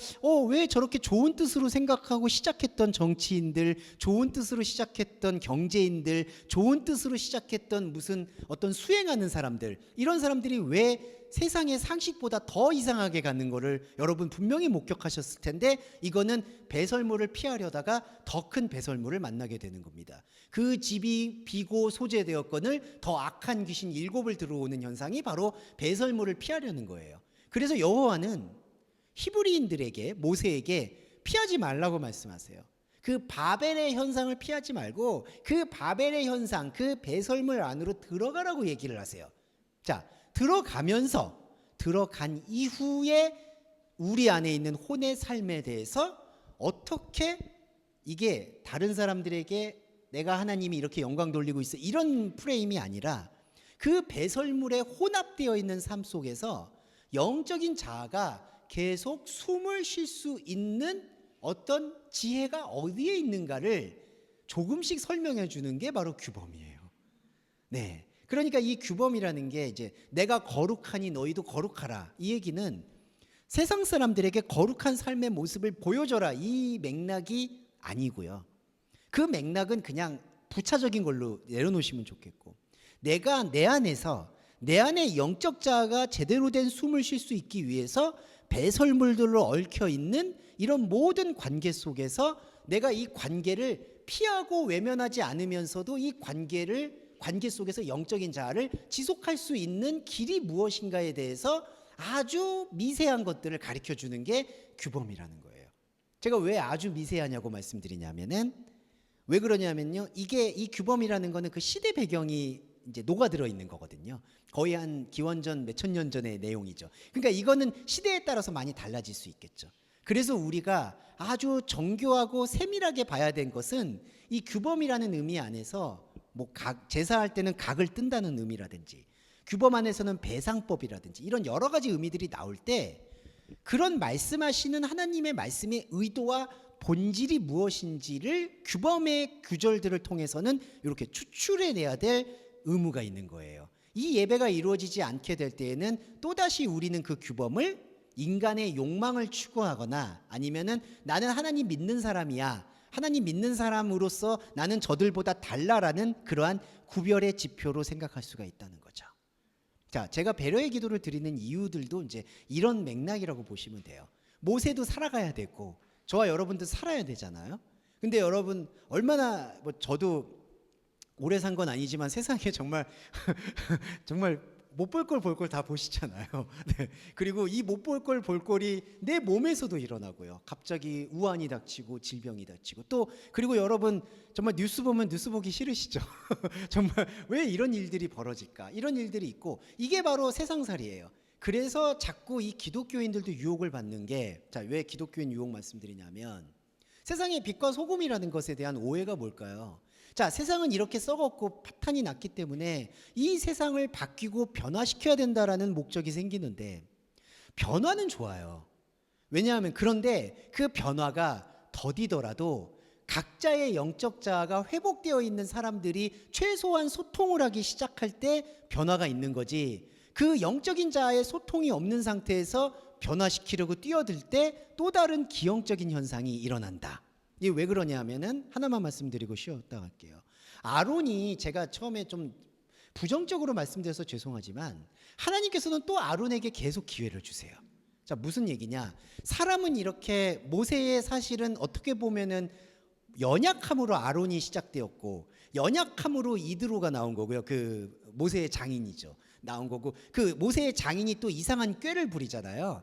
왜 저렇게 좋은 뜻으로 생각하고 시작했던 정치인들, 좋은 뜻으로 시작했던 경제인들, 좋은 뜻으로 시작했던 무슨 어떤 수행하는 사람들, 이런 사람들이 왜 세상의 상식보다 더 이상하게 가는 거를 여러분 분명히 목격하셨을 텐데, 이거는 배설물을 피하려다가 더 큰 배설물을 만나게 되는 겁니다. 그 집이 비고 소재되었거늘 더 악한 귀신 7을 들어오는 현상이 바로 배설물을 피하려는 거예요. 그래서 여호와는 히브리인들에게, 모세에게 피하지 말라고 말씀하세요. 그 바벨의 현상을 피하지 말고 그 바벨의 현상, 그 배설물 안으로 들어가라고 얘기를 하세요. 자, 들어간 이후에 우리 안에 있는 혼의 삶에 대해서 어떻게 이게 다른 사람들에게 내가 하나님이 이렇게 영광 돌리고 있어, 이런 프레임이 아니라 그 배설물에 혼합되어 있는 삶 속에서 영적인 자아가 계속 숨을 쉴 수 있는 어떤 지혜가 어디에 있는가를 조금씩 설명해 주는 게 바로 규범이에요. 네. 그러니까 이 규범이라는 게 이제 내가 거룩하니 너희도 거룩하라, 이 얘기는 세상 사람들에게 거룩한 삶의 모습을 보여줘라, 이 맥락이 아니고요. 그 맥락은 그냥 부차적인 걸로 내려놓으시면 좋겠고, 내가 내 안에 영적 자아가 제대로 된 숨을 쉴 수 있기 위해서 배설물들로 얽혀 있는 이런 모든 관계 속에서 내가 이 관계를 피하고 외면하지 않으면서도 이 관계 속에서 영적인 자아를 지속할 수 있는 길이 무엇인가에 대해서 아주 미세한 것들을 가르쳐 주는 게 규범이라는 거예요. 제가 왜 아주 미세하냐고 말씀드리냐면은, 왜 그러냐면요, 이 규범이라는 거는 그 시대 배경이 이제 녹아들어 있는 거거든요. 거의 한 기원전 몇천 년 전의 내용이죠. 그러니까 이거는 시대에 따라서 많이 달라질 수 있겠죠. 그래서 우리가 아주 정교하고 세밀하게 봐야 된 것은 이 규범이라는 의미 안에서 뭐 제사할 때는 각을 뜬다는 의미라든지, 규범 안에서는 배상법이라든지 이런 여러 가지 의미들이 나올 때 그런 말씀하시는 하나님의 말씀의 의도와 본질이 무엇인지를 규범의 규절들을 통해서는 이렇게 추출해내야 될 의무가 있는 거예요. 이 예배가 이루어지지 않게 될 때에는 또다시 우리는 그 규범을 인간의 욕망을 추구하거나 아니면은 나는 하나님 믿는 사람이야, 하나님 믿는 사람으로서 나는 저들보다 달라라는 그러한 구별의 지표로 생각할 수가 있다는 거죠. 자, 제가 배려의 기도를 드리는 이유들도 이제 이런 맥락이라고 보시면 돼요. 모세도 살아가야 되고 저와 여러분도 살아야 되잖아요. 근데 여러분 얼마나 뭐 저도 오래 산 건 아니지만 세상에 정말 정말 못 볼 걸 볼 걸 다 보시잖아요. 네. 그리고 이 못 볼 걸 볼 꼴이 내 몸에서도 일어나고요. 갑자기 우환이 닥치고 질병이 닥치고 또 그리고 여러분 정말 뉴스 보면 뉴스 보기 싫으시죠? 정말 왜 이런 일들이 벌어질까? 이런 일들이 있고 이게 바로 세상살이에요. 그래서 자꾸 이 기독교인들도 유혹을 받는 게 자, 왜 기독교인 유혹 말씀드리냐면 세상의 빛과 소금이라는 것에 대한 오해가 뭘까요? 자, 세상은 이렇게 썩었고 파탄이 났기 때문에 이 세상을 바뀌고 변화시켜야 된다라는 목적이 생기는데 변화는 좋아요. 왜냐하면 그런데 그 변화가 더디더라도 각자의 영적 자아가 회복되어 있는 사람들이 최소한 소통을 하기 시작할 때 변화가 있는 거지 그 영적인 자아의 소통이 없는 상태에서 변화시키려고 뛰어들 때 또 다른 기형적인 현상이 일어난다. 이게 왜 그러냐면은 하나만 말씀드리고 쉬었다 갈게요. 아론이 제가 처음에 좀 부정적으로 말씀드려서 죄송하지만 하나님께서는 또 아론에게 계속 기회를 주세요. 자, 무슨 얘기냐? 사람은 이렇게 모세의 사실은 어떻게 보면은 연약함으로 아론이 시작되었고 연약함으로 이드로가 나온 거고요. 그 모세의 장인이죠. 나온 거고 그 모세의 장인이 또 이상한 꾀를 부리잖아요.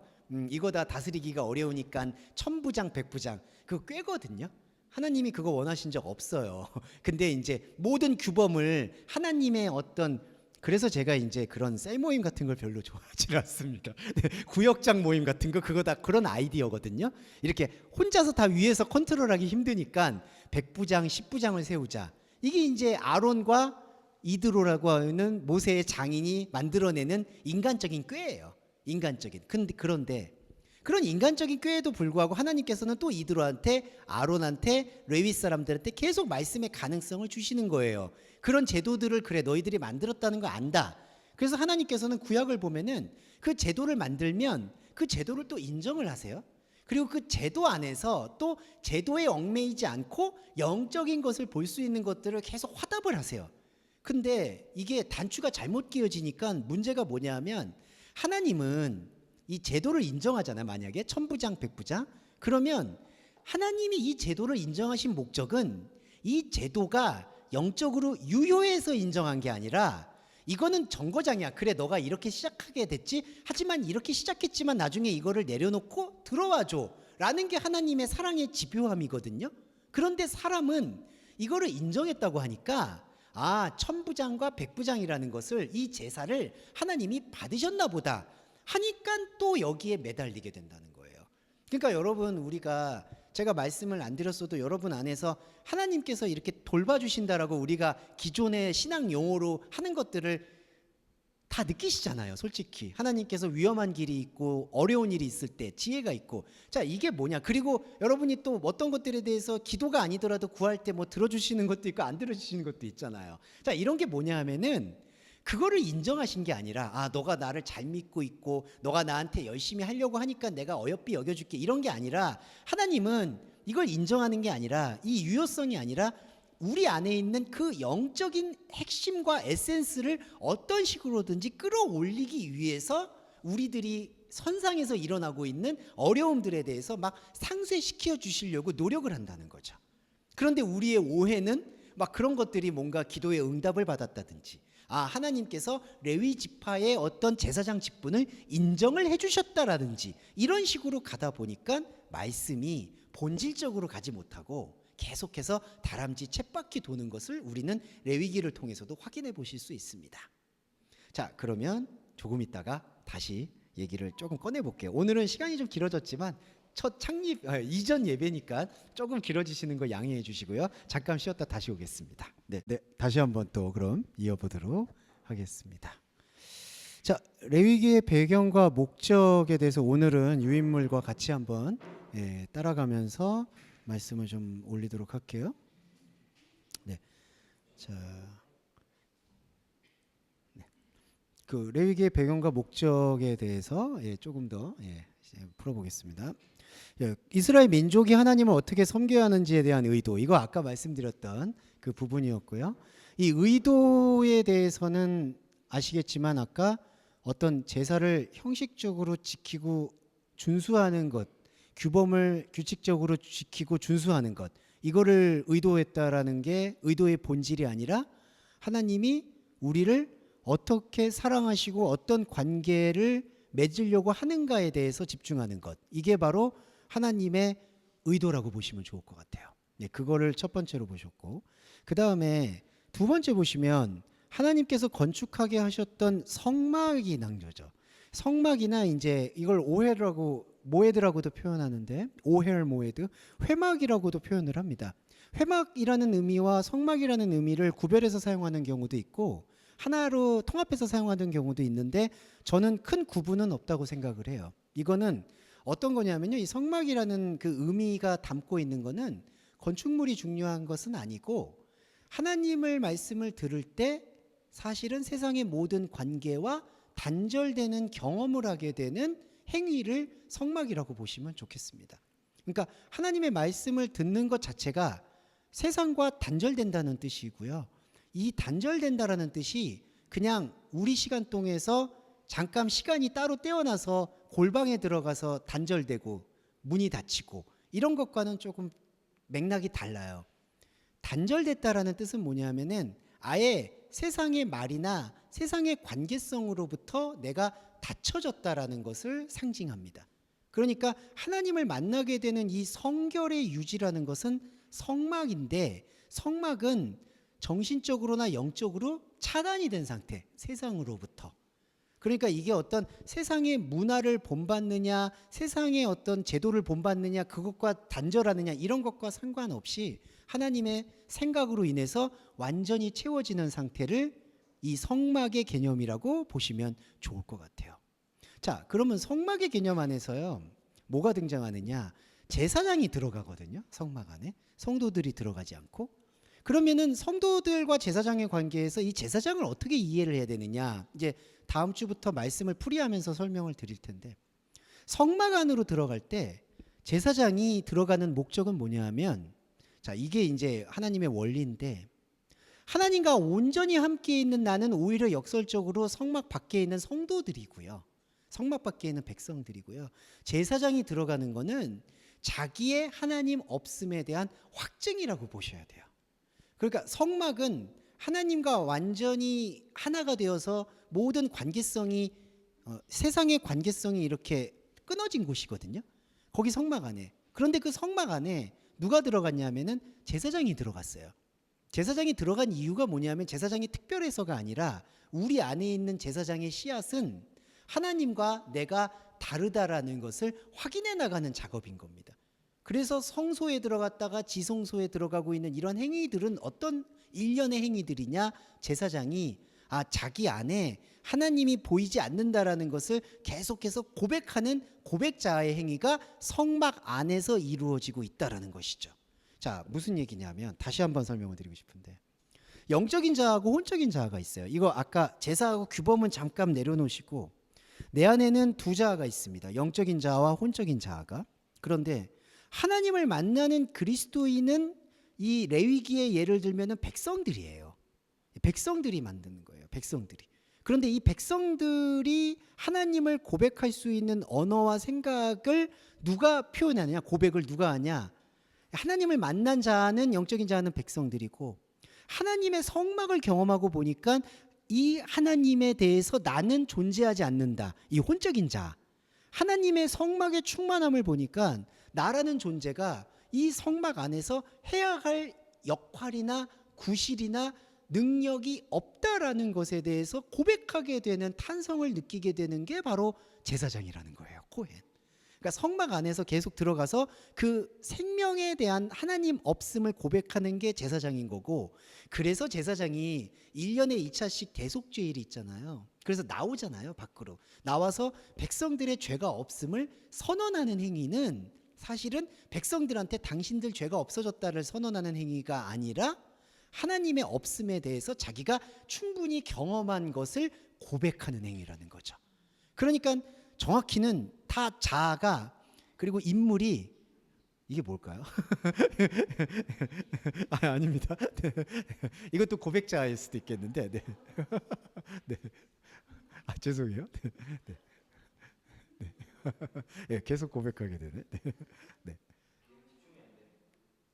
이거 다 다스리기가 어려우니까 천부장 백부장 그거 꾀거든요. 하나님이 그거 원하신 적 없어요. 근데 이제 모든 규범을 하나님의 어떤 그래서 제가 이제 그런 셀 모임 같은 걸 별로 좋아하지 않습니다. 네, 구역장 모임 같은 거 그거 다 그런 아이디어거든요. 이렇게 혼자서 다 위에서 컨트롤하기 힘드니까 백부장, 십부장을 세우자. 이게 이제 아론과 이드로라고 하는 모세의 장인이 만들어내는 인간적인 꾀예요. 인간적인. 그런데 그런 인간적인 꾀에도 불구하고 하나님께서는 또 이드로한테 아론한테 레위 사람들한테 계속 말씀의 가능성을 주시는 거예요. 그런 제도들을 그래 너희들이 만들었다는 거 안다. 그래서 하나님께서는 구약을 보면은 그 제도를 만들면 그 제도를 또 인정을 하세요. 그리고 그 제도 안에서 또 제도에 얽매이지 않고 영적인 것을 볼 수 있는 것들을 계속 화답을 하세요. 근데 이게 단추가 잘못 끼워지니까 문제가 뭐냐면 하나님은 이 제도를 인정하잖아요. 만약에 천부장 백부장 그러면 하나님이 이 제도를 인정하신 목적은 이 제도가 영적으로 유효해서 인정한 게 아니라 이거는 정거장이야. 그래 너가 이렇게 시작하게 됐지. 하지만 이렇게 시작했지만 나중에 이거를 내려놓고 들어와줘 라는 게 하나님의 사랑의 지표함이거든요. 그런데 사람은 이거를 인정했다고 하니까 아 천부장과 백부장이라는 것을 이 제사를 하나님이 받으셨나 보다 하니까 또 여기에 매달리게 된다는 거예요. 그러니까 여러분 우리가 제가 말씀을 안 드렸어도 여러분 안에서 하나님께서 이렇게 돌봐주신다라고 우리가 기존의 신앙 용어로 하는 것들을 다 느끼시잖아요. 솔직히 하나님께서 위험한 길이 있고 어려운 일이 있을 때 지혜가 있고 자 이게 뭐냐 그리고 여러분이 또 어떤 것들에 대해서 기도가 아니더라도 구할 때 뭐 들어주시는 것도 있고 안 들어주시는 것도 있잖아요. 자 이런 게 뭐냐 하면은 그거를 인정하신 게 아니라 아 너가 나를 잘 믿고 있고 너가 나한테 열심히 하려고 하니까 내가 어여삐 여겨줄게 이런 게 아니라 하나님은 이걸 인정하는 게 아니라 이 유효성이 아니라 우리 안에 있는 그 영적인 핵심과 에센스를 어떤 식으로든지 끌어올리기 위해서 우리들이 선상에서 일어나고 있는 어려움들에 대해서 막 상쇄시켜 주시려고 노력을 한다는 거죠. 그런데 우리의 오해는 막 그런 것들이 뭔가 기도의 응답을 받았다든지 아 하나님께서 레위 지파의 어떤 제사장 직분을 인정을 해주셨다라든지 이런 식으로 가다 보니까 말씀이 본질적으로 가지 못하고 계속해서 다람쥐 쳇바퀴 도는 것을 우리는 레위기를 통해서도 확인해 보실 수 있습니다. 자 그러면 조금 있다가 다시 얘기를 조금 꺼내 볼게요. 오늘은 시간이 좀 길어졌지만 첫 창립 이전 예배니까 조금 길어지시는 거 양해해 주시고요. 잠깐 쉬었다 다시 오겠습니다. 네, 다시 한번 또 그럼 이어보도록 하겠습니다. 자, 레위기의 배경과 목적에 대해서 오늘은 유인물과 같이 한번 따라가면서 말씀을 좀 올리도록 할게요. 네, 자, 그 레위기의 배경과 목적에 대해서 조금 더 풀어보겠습니다. 이스라엘 민족이 하나님을 어떻게 섬겨야 하는지에 대한 의도 이거 아까 말씀드렸던 그 부분이었고요. 이 의도에 대해서는 아시겠지만 아까 어떤 제사를 형식적으로 지키고 준수하는 것 규범을 규칙적으로 지키고 준수하는 것, 이거를 의도했다라는 게 의도의 본질이 아니라 하나님이 우리를 어떻게 사랑하시고 어떤 관계를 맺으려고 하는가에 대해서 집중하는 것, 이게 바로 하나님의 의도라고 보시면 좋을 것 같아요. 네, 그거를 첫 번째로 보셨고, 그 다음에 두 번째 보시면 하나님께서 건축하게 하셨던 성막이 낭저죠. 성막이나 이제 이걸 오해라고 모헤드라고도 표현하는데, 오헬 모헤드, 회막이라고도 표현을 합니다. 회막이라는 의미와 성막이라는 의미를 구별해서 사용하는 경우도 있고 하나로 통합해서 사용하는 경우도 있는데, 저는 큰 구분은 없다고 생각을 해요. 이거는 어떤 거냐면요, 이 성막이라는 그 의미가 담고 있는 거는 건축물이 중요한 것은 아니고, 하나님을 말씀을 들을 때 사실은 세상의 모든 관계와 단절되는 경험을 하게 되는 행위를 성막이라고 보시면 좋겠습니다. 그러니까 하나님의 말씀을 듣는 것 자체가 세상과 단절된다는 뜻이고요. 이 단절된다라는 뜻이 그냥 우리 시간동에서 잠깐 시간이 따로 떼어나서 골방에 들어가서 단절되고 문이 닫히고 이런 것과는 조금 맥락이 달라요. 단절됐다라는 뜻은 뭐냐면은 아예 세상의 말이나 세상의 관계성으로부터 내가 닫혀졌다라는 것을 상징합니다. 그러니까 하나님을 만나게 되는 이 성결의 유지라는 것은 성막인데, 성막은 정신적으로나 영적으로 차단이 된 상태, 세상으로부터. 그러니까 이게 어떤 세상의 문화를 본받느냐, 세상의 어떤 제도를 본받느냐, 그것과 단절하느냐, 이런 것과 상관없이 하나님의 생각으로 인해서 완전히 채워지는 상태를 이 성막의 개념이라고 보시면 좋을 것 같아요. 자, 그러면 성막의 개념 안에서요, 뭐가 등장하느냐? 제사장이 들어가거든요. 성막 안에 성도들이 들어가지 않고. 그러면은 성도들과 제사장의 관계에서 이 제사장을 어떻게 이해를 해야 되느냐? 이제 다음 주부터 말씀을 풀이하면서 설명을 드릴 텐데, 성막 안으로 들어갈 때 제사장이 들어가는 목적은 뭐냐 하면, 자, 이게 이제 하나님의 원리인데, 하나님과 온전히 함께 있는 나는 오히려 역설적으로 성막 밖에 있는 성도들이고요, 성막 밖에 있는 백성들이고요, 제사장이 들어가는 거는 자기의 하나님 없음에 대한 확증이라고 보셔야 돼요. 그러니까 성막은 하나님과 완전히 하나가 되어서 모든 관계성이 세상의 관계성이 이렇게 끊어진 곳이거든요. 거기 성막 안에. 그런데 그 성막 안에 누가 들어갔냐면은 제사장이 들어갔어요. 제사장이 들어간 이유가 뭐냐면, 제사장이 특별해서가 아니라 우리 안에 있는 제사장의 씨앗은 하나님과 내가 다르다라는 것을 확인해 나가는 작업인 겁니다. 그래서 성소에 들어갔다가 지성소에 들어가고 있는 이런 행위들은 어떤 일련의 행위들이냐? 제사장이 자기 안에 하나님이 보이지 않는다라는 것을 계속해서 고백하는 고백자의 행위가 성막 안에서 이루어지고 있다라는 것이죠. 자, 무슨 얘기냐면 다시 한번 설명을 드리고 싶은데, 영적인 자하고 혼적인 자아가 있어요. 이거 아까 제사하고 규범은 잠깐 내려놓으시고, 내 안에는 두 자아가 있습니다. 영적인 자아와 혼적인 자아가. 그런데 하나님을 만나는 그리스도인은 이 레위기의 예를 들면은 백성들이에요. 백성들이 만드는 거예요. 백성들이. 그런데 이 백성들이 하나님을 고백할 수 있는 언어와 생각을 누가 표현하느냐? 고백을 누가 하냐? 하나님을 만난 자는, 영적인 자는 백성들이고, 하나님의 성막을 경험하고 보니까 이 하나님에 대해서 나는 존재하지 않는다, 이 혼적인 자. 하나님의 성막의 충만함을 보니까 나라는 존재가 이 성막 안에서 해야 할 역할이나 구실이나 능력이 없다라는 것에 대해서 고백하게 되는, 탄성을 느끼게 되는 게 바로 제사장이라는 거예요. 코헨. 그러니까 성막 안에서 계속 들어가서 그 생명에 대한 하나님 없음을 고백하는 게 제사장인 거고, 그래서 제사장이 1년에 2차씩 대속죄일이 있잖아요. 그래서 나오잖아요. 밖으로 나와서 백성들의 죄가 없음을 선언하는 행위는 사실은 백성들한테 당신들 죄가 없어졌다를 선언하는 행위가 아니라 하나님의 없음에 대해서 자기가 충분히 경험한 것을 고백하는 행위라는 거죠. 그러니까 정확히는 다 자아가, 그리고 인물이, 이게 뭘까요? 아닙니다. 네. 이것도 고백자일 수도 있겠는데, 네. 네. 죄송해요. 네. 네. 예, 계속 고백하게 되네. 네. 네.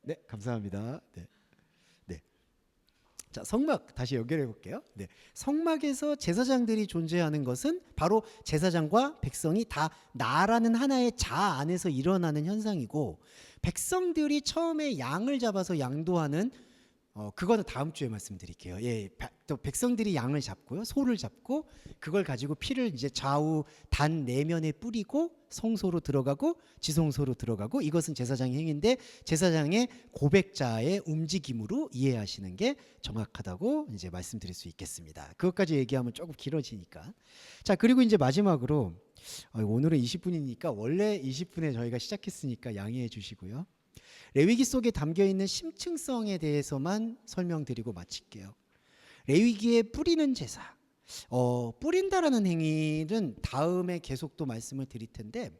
네, 감사합니다. 네. 네. 자, 성막 다시 연결해 볼게요. 네. 성막에서 제사장들이 존재하는 것은 바로 제사장과 백성이 다 나라는 하나의 자 안에서 일어나는 현상이고, 백성들이 처음에 양을 잡아서 양도하는 그거는 다음 주에 말씀드릴게요. 예, 또 백성들이 양을 잡고요, 소를 잡고 그걸 가지고 피를 이제 좌우 단 내면에 뿌리고 성소로 들어가고 지성소로 들어가고, 이것은 제사장의 행위인데 제사장의 고백자의 움직임으로 이해하시는 게 정확하다고 이제 말씀드릴 수 있겠습니다. 그것까지 얘기하면 조금 길어지니까. 자, 그리고 이제 마지막으로 오늘은 20분이니까 원래 20분에 저희가 시작했으니까 양해해 주시고요. 레위기 속에 담겨 있는 심층성에 대해서만 설명드리고 마칠게요. 레위기의 뿌리는 제사, 뿌린다라는 행위는 다음에 계속 또 말씀을 드릴 텐데,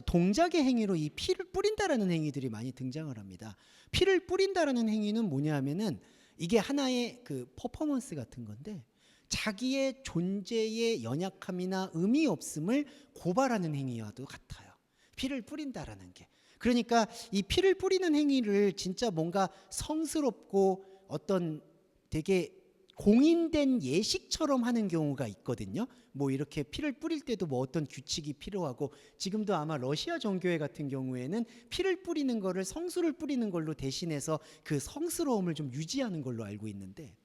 동작의 행위로 이 피를 뿌린다라는 행위들이 많이 등장을 합니다. 피를 뿌린다라는 행위는 뭐냐면은 이게 하나의 그 퍼포먼스 같은 건데, 자기의 존재의 연약함이나 의미 없음을 고발하는 행위와도 같아요. 피를 뿌린다라는 게. 그러니까 이 피를 뿌리는 행위를 진짜 뭔가 성스럽고 어떤 되게 공인된 예식처럼 하는 경우가 있거든요. 뭐 이렇게 피를 뿌릴 때도 뭐 어떤 규칙이 필요하고, 지금도 아마 러시아 정교회 같은 경우에는 피를 뿌리는 거를 성수를 뿌리는 걸로 대신해서 그 성스러움을 좀 유지하는 걸로 알고 있는데,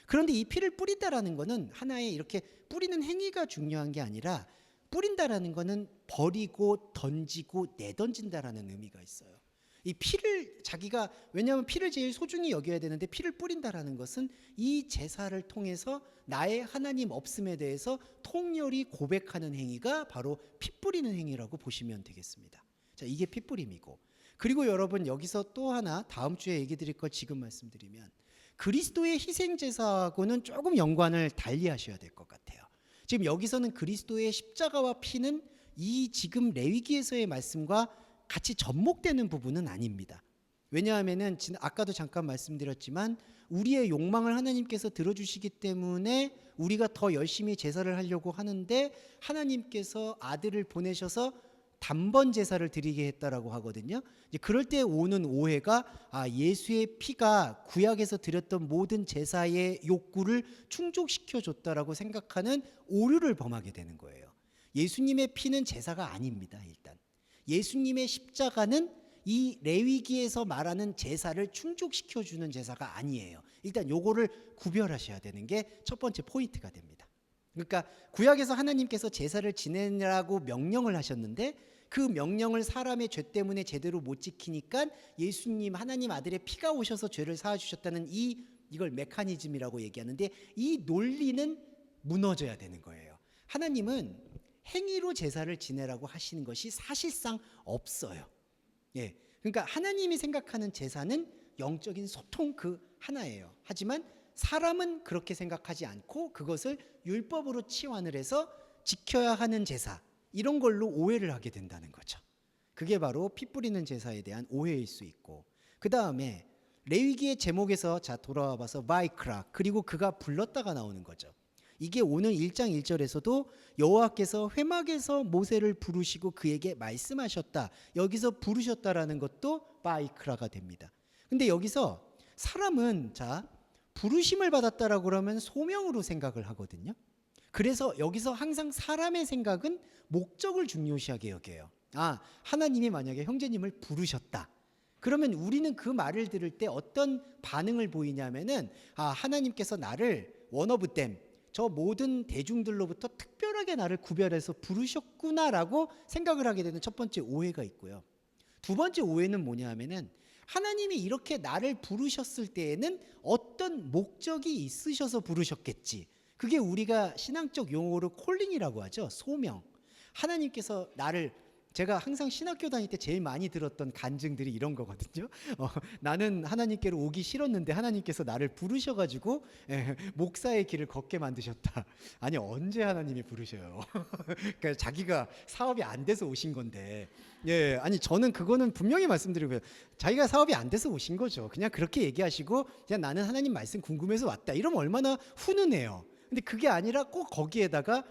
그런데 이 피를 뿌린다라는 거는 하나의 이렇게 뿌리는 행위가 중요한 게 아니라, 뿌린다라는 거는 버리고 던지고 내던진다라는 의미가 있어요. 이 피를 자기가, 왜냐하면 피를 제일 소중히 여겨야 되는데, 피를 뿌린다라는 것은 이 제사를 통해서 나의 하나님 없음에 대해서 통렬히 고백하는 행위가 바로 피 뿌리는 행위라고 보시면 되겠습니다. 자, 이게 피 뿌림이고, 그리고 여러분 여기서 또 하나 다음 주에 얘기 드릴 걸 지금 말씀드리면, 그리스도의 희생 제사하고는 조금 연관을 달리 하셔야 될 것 같아요. 지금 여기서는 그리스도의 십자가와 피는 이 지금 레위기에서의 말씀과 같이 접목되는 부분은 아닙니다. 왜냐하면은 아까도 잠깐 말씀드렸지만, 우리의 욕망을 하나님께서 들어주시기 때문에 우리가 더 열심히 제사를 하려고 하는데, 하나님께서 아들을 보내셔서 단번 제사를 드리게 했다라고 하거든요. 이제 그럴 때 오는 오해가, 예수의 피가 구약에서 드렸던 모든 제사의 욕구를 충족시켜 줬다라고 생각하는 오류를 범하게 되는 거예요. 예수님의 피는 제사가 아닙니다. 일단 예수님의 십자가는 이 레위기에서 말하는 제사를 충족시켜 주는 제사가 아니에요. 일단 요거를 구별하셔야 되는 게 첫 번째 포인트가 됩니다. 그러니까 구약에서 하나님께서 제사를 지내라고 명령을 하셨는데, 그 명령을 사람의 죄 때문에 제대로 못 지키니까 예수님 하나님 아들의 피가 오셔서 죄를 사하주셨다는 이걸 메커니즘이라고 얘기하는데, 이 논리는 무너져야 되는 거예요. 하나님은 행위로 제사를 지내라고 하시는 것이 사실상 없어요. 예, 그러니까 하나님이 생각하는 제사는 영적인 소통 그 하나예요. 하지만 사람은 그렇게 생각하지 않고 그것을 율법으로 치환을 해서 지켜야 하는 제사, 이런 걸로 오해를 하게 된다는 거죠. 그게 바로 피 뿌리는 제사에 대한 오해일 수 있고, 그 다음에 레위기의 제목에서 자 돌아와 봐서 바이크라, 그리고 그가 불렀다가 나오는 거죠. 이게 오늘 1장 1절에서도 여호와께서 회막에서 모세를 부르시고 그에게 말씀하셨다, 여기서 부르셨다라는 것도 바이크라가 됩니다. 근데 여기서 사람은 자 부르심을 받았다라고 그러면 소명으로 생각을 하거든요. 그래서 여기서 항상 사람의 생각은 목적을 중요시하게 여겨요. 하나님이 만약에 형제님을 부르셨다, 그러면 우리는 그 말을 들을 때 어떤 반응을 보이냐면은, 하나님께서 나를 원 오브 댐, 저 모든 대중들로부터 특별하게 나를 구별해서 부르셨구나라고 생각을 하게 되는 첫 번째 오해가 있고요. 두 번째 오해는 뭐냐 하면은, 하나님이 이렇게 나를 부르셨을 때에는 어떤 목적이 있으셔서 부르셨겠지. 그게 우리가 신앙적 용어로 콜링이라고 하죠. 소명. 하나님께서 나를, 제가 항상 신학교 다닐 때 제일 많이 들었던 간증들이 이런 거거든요. 나는 하나님께로 오기 싫었는데 하나님께서 나를 부르셔가지고 목사의 길을 걷게 만드셨다. 아니, 언제 하나님이 부르셔요? 그러니까 자기가 사업이 안 돼서 오신 건데. 아니 저는 그거는 분명히 말씀드리고요. 자기가 사업이 안 돼서 오신 거죠. 그냥 그렇게 얘기하시고 그냥 나는 하나님 말씀 궁금해서 왔다, 이러면 얼마나 훈훈해요. 근데 그게 아니라 꼭 거기에다가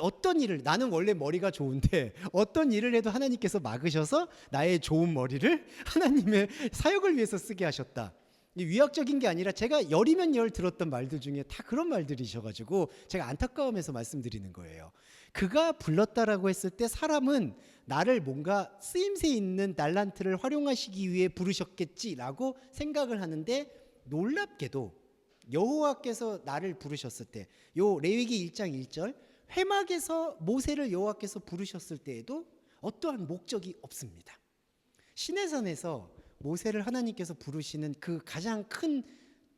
어떤 일을, 나는 원래 머리가 좋은데 어떤 일을 해도 하나님께서 막으셔서 나의 좋은 머리를 하나님의 사역을 위해서 쓰게 하셨다. 위약적인 게 아니라 제가 열이면 열 들었던 말들 중에 다 그런 말들이셔가지고 제가 안타까움에서 말씀드리는 거예요. 그가 불렀다라고 했을 때 사람은 나를 뭔가 쓰임새 있는 달란트를 활용하시기 위해 부르셨겠지라고 생각을 하는데, 놀랍게도 여호와께서 나를 부르셨을 때, 요 레위기 1장 1절, 회막에서 모세를 여호와께서 부르셨을 때에도 어떠한 목적이 없습니다. 시내산에서 모세를 하나님께서 부르시는 그 가장 큰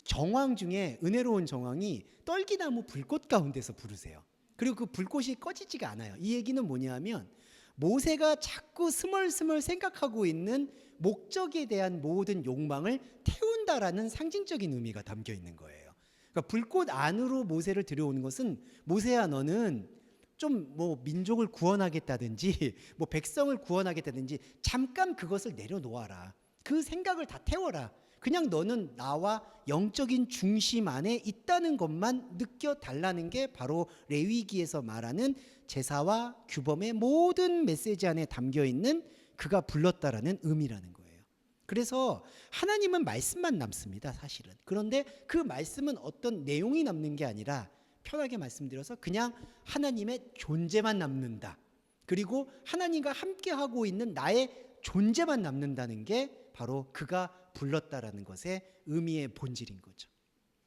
정황 중에 은혜로운 정황이 떨기나무 불꽃 가운데서 부르세요. 그리고 그 불꽃이 꺼지지가 않아요. 이 얘기는 뭐냐면 모세가 자꾸 스멀스멀 생각하고 있는 목적에 대한 모든 욕망을 태운다라는 상징적인 의미가 담겨 있는 거예요. 그러니까 불꽃 안으로 모세를 들여오는 것은, 모세야 너는 좀 뭐 민족을 구원하겠다든지 뭐 백성을 구원하겠다든지 잠깐 그것을 내려놓아라. 그 생각을 다 태워라. 그냥 너는 나와 영적인 중심 안에 있다는 것만 느껴달라는 게 바로 레위기에서 말하는 제사와 규범의 모든 메시지 안에 담겨있는 그가 불렀다라는 의미라는 거예요. 그래서 하나님은 말씀만 남습니다, 사실은. 그런데 그 말씀은 어떤 내용이 남는 게 아니라, 편하게 말씀드려서 그냥 하나님의 존재만 남는다. 그리고 하나님과 함께하고 있는 나의 존재만 남는다는 게 바로 그가 불렀다라는 것의 의미의 본질인 거죠.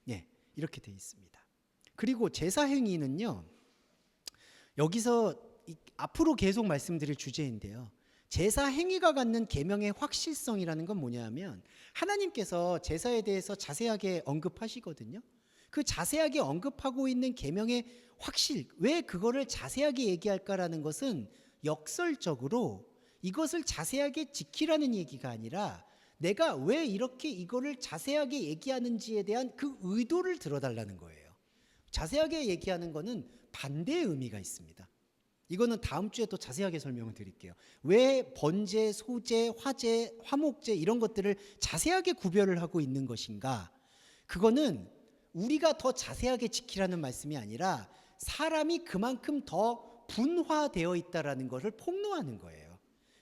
예, 이렇게 되어 있습니다. 그리고 제사 행위는요, 여기서 앞으로 계속 말씀드릴 주제인데요, 제사 행위가 갖는 계명의 확실성이라는 건 뭐냐면, 하나님께서 제사에 대해서 자세하게 언급하시거든요. 그 자세하게 언급하고 있는 계명의 확실, 왜 그거를 자세하게 얘기할까라는 것은 역설적으로 이것을 자세하게 지키라는 얘기가 아니라 내가 왜 이렇게 이거를 자세하게 얘기하는지에 대한 그 의도를 들어달라는 거예요. 자세하게 얘기하는 거는 반대의 의미가 있습니다. 이거는 다음 주에 또 자세하게 설명을 드릴게요. 왜 번제, 소제, 화제, 화목제 이런 것들을 자세하게 구별을 하고 있는 것인가? 그거는 우리가 더 자세하게 지키라는 말씀이 아니라 사람이 그만큼 더 분화되어 있다라는 것을 폭로하는 거예요.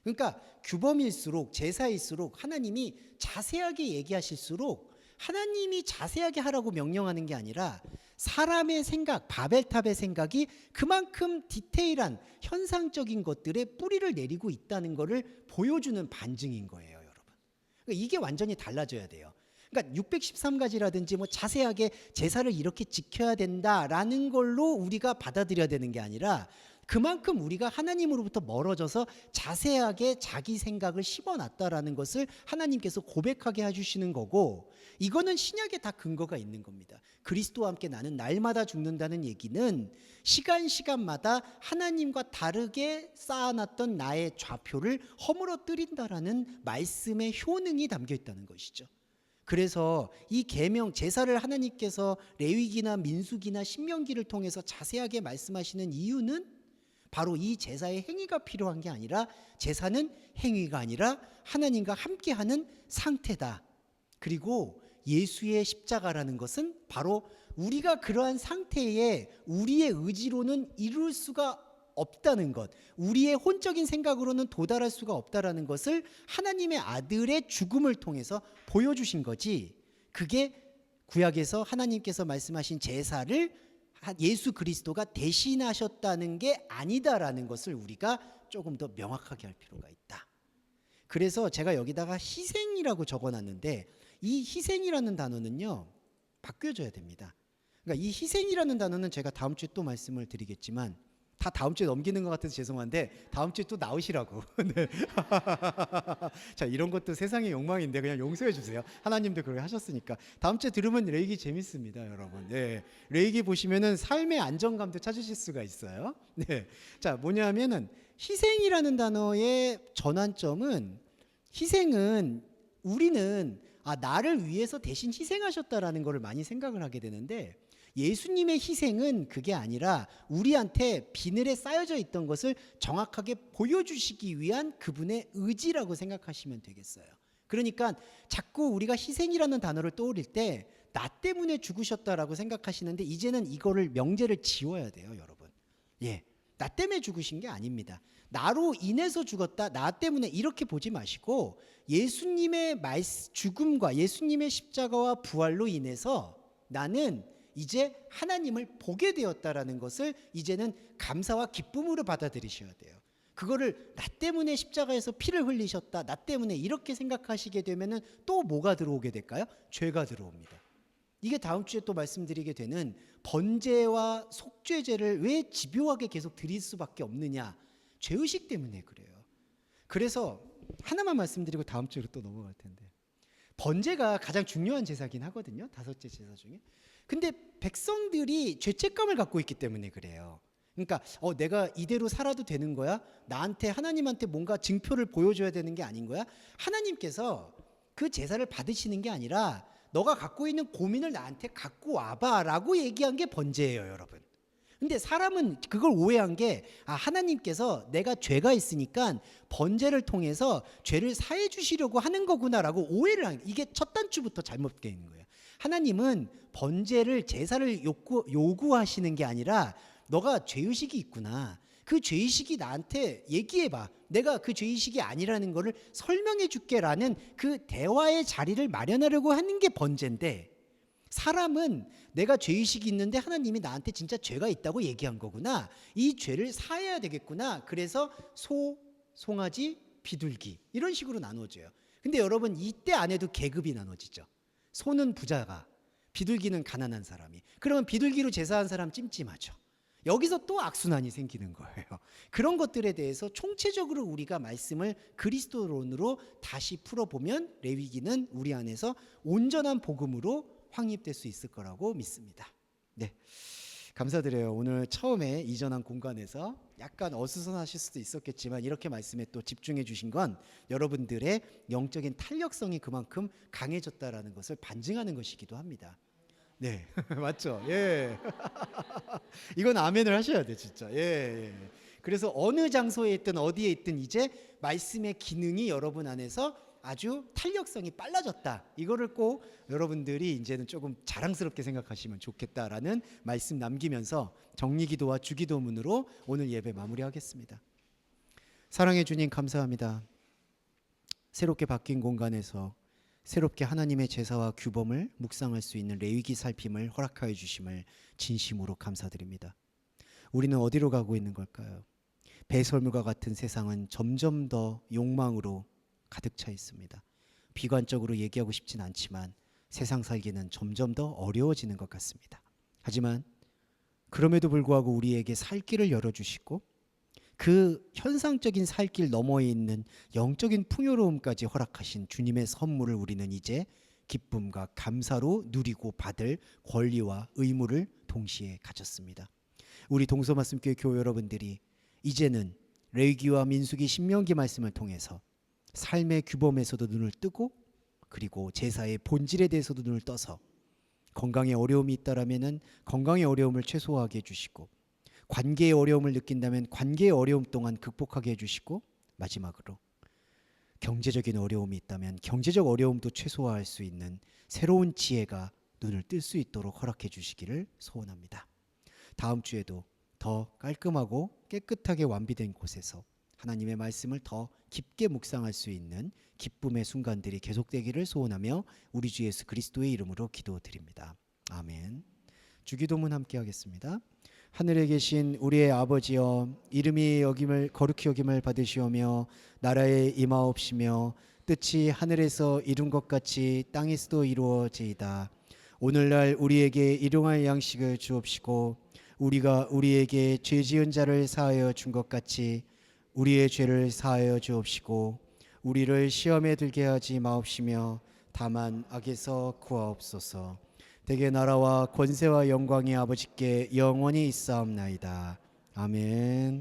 그러니까 규범일수록, 제사일수록 하나님이 자세하게 얘기하실수록 하나님이 자세하게 하라고 명령하는 게 아니라 사람의 생각, 바벨탑의 생각이 그만큼 디테일한 현상적인 것들에 뿌리를 내리고 있다는 것을 보여주는 반증인 거예요, 여러분. 그러니까 이게 완전히 달라져야 돼요. 그러니까 613가지라든지 뭐 자세하게 제사를 이렇게 지켜야 된다라는 걸로 우리가 받아들여야 되는 게 아니라, 그만큼 우리가 하나님으로부터 멀어져서 자세하게 자기 생각을 씹어놨다라는 것을 하나님께서 고백하게 해주시는 거고, 이거는 신약에 다 근거가 있는 겁니다. 그리스도와 함께 나는 날마다 죽는다는 얘기는 시간마다 하나님과 다르게 쌓아놨던 나의 좌표를 허물어뜨린다라는 말씀의 효능이 담겨 있다는 것이죠. 그래서 이 계명, 제사를 하나님께서 레위기나 민수기나 신명기를 통해서 자세하게 말씀하시는 이유는 바로 이 제사의 행위가 필요한 게 아니라, 제사는 행위가 아니라 하나님과 함께하는 상태다. 그리고 예수의 십자가라는 것은 바로 우리가 그러한 상태에 우리의 의지로는 이룰 수가 없다는 것, 우리의 혼적인 생각으로는 도달할 수가 없다라는 것을 하나님의 아들의 죽음을 통해서 보여주신 거지, 그게 구약에서 하나님께서 말씀하신 제사를 예수 그리스도가 대신하셨다는 게 아니다라는 것을 우리가 조금 더 명확하게 할 필요가 있다. 그래서 제가 여기다가 희생이라고 적어놨는데, 이 희생이라는 단어는요 바뀌어져야 됩니다. 그러니까 이 희생이라는 단어는 제가 다음 주에 또 말씀을 드리겠지만, 다 다음 주에 넘기는 것 같아서 죄송한데 다음 주에 또 나오시라고. 네. 자, 이런 것도 세상의 욕망인데 그냥 용서해 주세요. 하나님도 그렇게 하셨으니까. 다음 주에 들으면 레이기 재밌습니다, 여러분. 네. 레이기 보시면은 삶의 안정감도 찾으실 수가 있어요. 네. 자, 뭐냐면은 희생이라는 단어의 전환점은, 희생은 우리는 나를 위해서 대신 희생하셨다라는 것을 많이 생각을 하게 되는데, 예수님의 희생은 그게 아니라 우리한테 비늘에 쌓여져 있던 것을 정확하게 보여주시기 위한 그분의 의지라고 생각하시면 되겠어요. 그러니까 자꾸 우리가 희생이라는 단어를 떠올릴 때 나 때문에 죽으셨다라고 생각하시는데, 이제는 이거를 명제를 지워야 돼요, 여러분. 예, 나 때문에 죽으신 게 아닙니다. 나로 인해서 죽었다, 나 때문에 이렇게 보지 마시고 예수님의 죽음과 예수님의 십자가와 부활로 인해서 나는 이제 하나님을 보게 되었다라는 것을 이제는 감사와 기쁨으로 받아들이셔야 돼요. 그거를 나 때문에 십자가에서 피를 흘리셨다, 나 때문에 이렇게 생각하시게 되면은 또 뭐가 들어오게 될까요? 죄가 들어옵니다. 이게 다음 주에 또 말씀드리게 되는 번제와 속죄제를 왜 집요하게 계속 드릴 수밖에 없느냐? 죄의식 때문에 그래요. 그래서 하나만 말씀드리고 다음 주로 또 넘어갈 텐데, 번제가 가장 중요한 제사긴 하거든요. 다섯째 제사 중에. 근데 백성들이 죄책감을 갖고 있기 때문에 그래요. 그러니까 내가 이대로 살아도 되는 거야? 나한테 하나님한테 뭔가 증표를 보여줘야 되는 게 아닌 거야? 하나님께서 그 제사를 받으시는 게 아니라 너가 갖고 있는 고민을 나한테 갖고 와봐 라고 얘기한 게 번제예요, 여러분. 근데 사람은 그걸 오해한 게 하나님께서 내가 죄가 있으니까 번제를 통해서 죄를 사해 주시려고 하는 거구나라고 오해를 한, 이게 첫 단추부터 잘못되어 있는 거예요. 하나님은 번제를, 제사를 요구하시는 게 아니라 너가 죄의식이 있구나, 그 죄의식이 나한테 얘기해봐, 내가 그 죄의식이 아니라는 거를 설명해 줄게라는 그 대화의 자리를 마련하려고 하는 게 번제인데, 사람은 내가 죄의식이 있는데 하나님이 나한테 진짜 죄가 있다고 얘기한 거구나, 이 죄를 사해야 되겠구나, 그래서 소, 송아지, 비둘기 이런 식으로 나눠져요. 근데 여러분, 이때 안에도 계급이 나눠지죠. 소는 부자가, 비둘기는 가난한 사람이. 그러면 비둘기로 제사한 사람 찜찜하죠. 여기서 또 악순환이 생기는 거예요. 그런 것들에 대해서 총체적으로 우리가 말씀을 그리스도론으로 다시 풀어보면 레위기는 우리 안에서 온전한 복음으로 확립될 수 있을 거라고 믿습니다. 네, 감사드려요. 오늘 처음에 이전한 공간에서 약간 어수선하실 수도 있었겠지만 이렇게 말씀에 또 집중해 주신 건 여러분들의 영적인 탄력성이 그만큼 강해졌다라는 것을 반증하는 것이기도 합니다. 네, 맞죠? 예. 이건 아멘을 하셔야 돼, 진짜. 예. 그래서 어느 장소에 있든 어디에 있든 이제 말씀의 기능이 여러분 안에서 아주 탄력성이 빨라졌다. 이거를 꼭 여러분들이 이제는 조금 자랑스럽게 생각하시면 좋겠다라는 말씀 남기면서 정리기도와 주기도문으로 오늘 예배 마무리하겠습니다. 사랑해 주님, 감사합니다. 새롭게 바뀐 공간에서 새롭게 하나님의 제사와 규범을 묵상할 수 있는 레위기 살핌을 허락하여 주심을 진심으로 감사드립니다. 우리는 어디로 가고 있는 걸까요? 배설물과 같은 세상은 점점 더 욕망으로 가득 차 있습니다. 비관적으로 얘기하고 싶진 않지만 세상 살기는 점점 더 어려워지는 것 같습니다. 하지만 그럼에도 불구하고 우리에게 살 길을 열어주시고 그 현상적인 살 길 너머에 있는 영적인 풍요로움까지 허락하신 주님의 선물을 우리는 이제 기쁨과 감사로 누리고 받을 권리와 의무를 동시에 가졌습니다. 우리 동서말씀교회 교회 여러분들이 이제는 레위기와 민수기, 신명기 말씀을 통해서 삶의 규범에서도 눈을 뜨고 그리고 제사의 본질에 대해서도 눈을 떠서 건강에 어려움이 있다라면은 건강의 어려움을 최소화하게 해주시고, 관계의 어려움을 느낀다면 관계의 어려움 동안 극복하게 해주시고, 마지막으로 경제적인 어려움이 있다면 경제적 어려움도 최소화할 수 있는 새로운 지혜가 눈을 뜰 수 있도록 허락해 주시기를 소원합니다. 다음 주에도 더 깔끔하고 깨끗하게 완비된 곳에서 하나님의 말씀을 더 깊게 묵상할 수 있는 기쁨의 순간들이 계속되기를 소원하며 우리 주 예수 그리스도의 이름으로 기도드립니다. 아멘. 주기도문 함께 하겠습니다. 하늘에 계신 우리의 아버지여, 이름이 거룩히 여김을 받으시오며 나라에 임하옵시며 뜻이 하늘에서 이룬 것 같이 땅에서도 이루어지이다. 오늘날 우리에게 일용할 양식을 주옵시고 우리가 우리에게 죄 지은 자를 사하여 준 것 같이 우리의 죄를 사하여 주옵시고 우리를 시험에 들게 하지 마옵시며 다만 악에서 구하옵소서. 대개 나라와 권세와 영광이 아버지께 영원히 있사옵나이다. 아멘.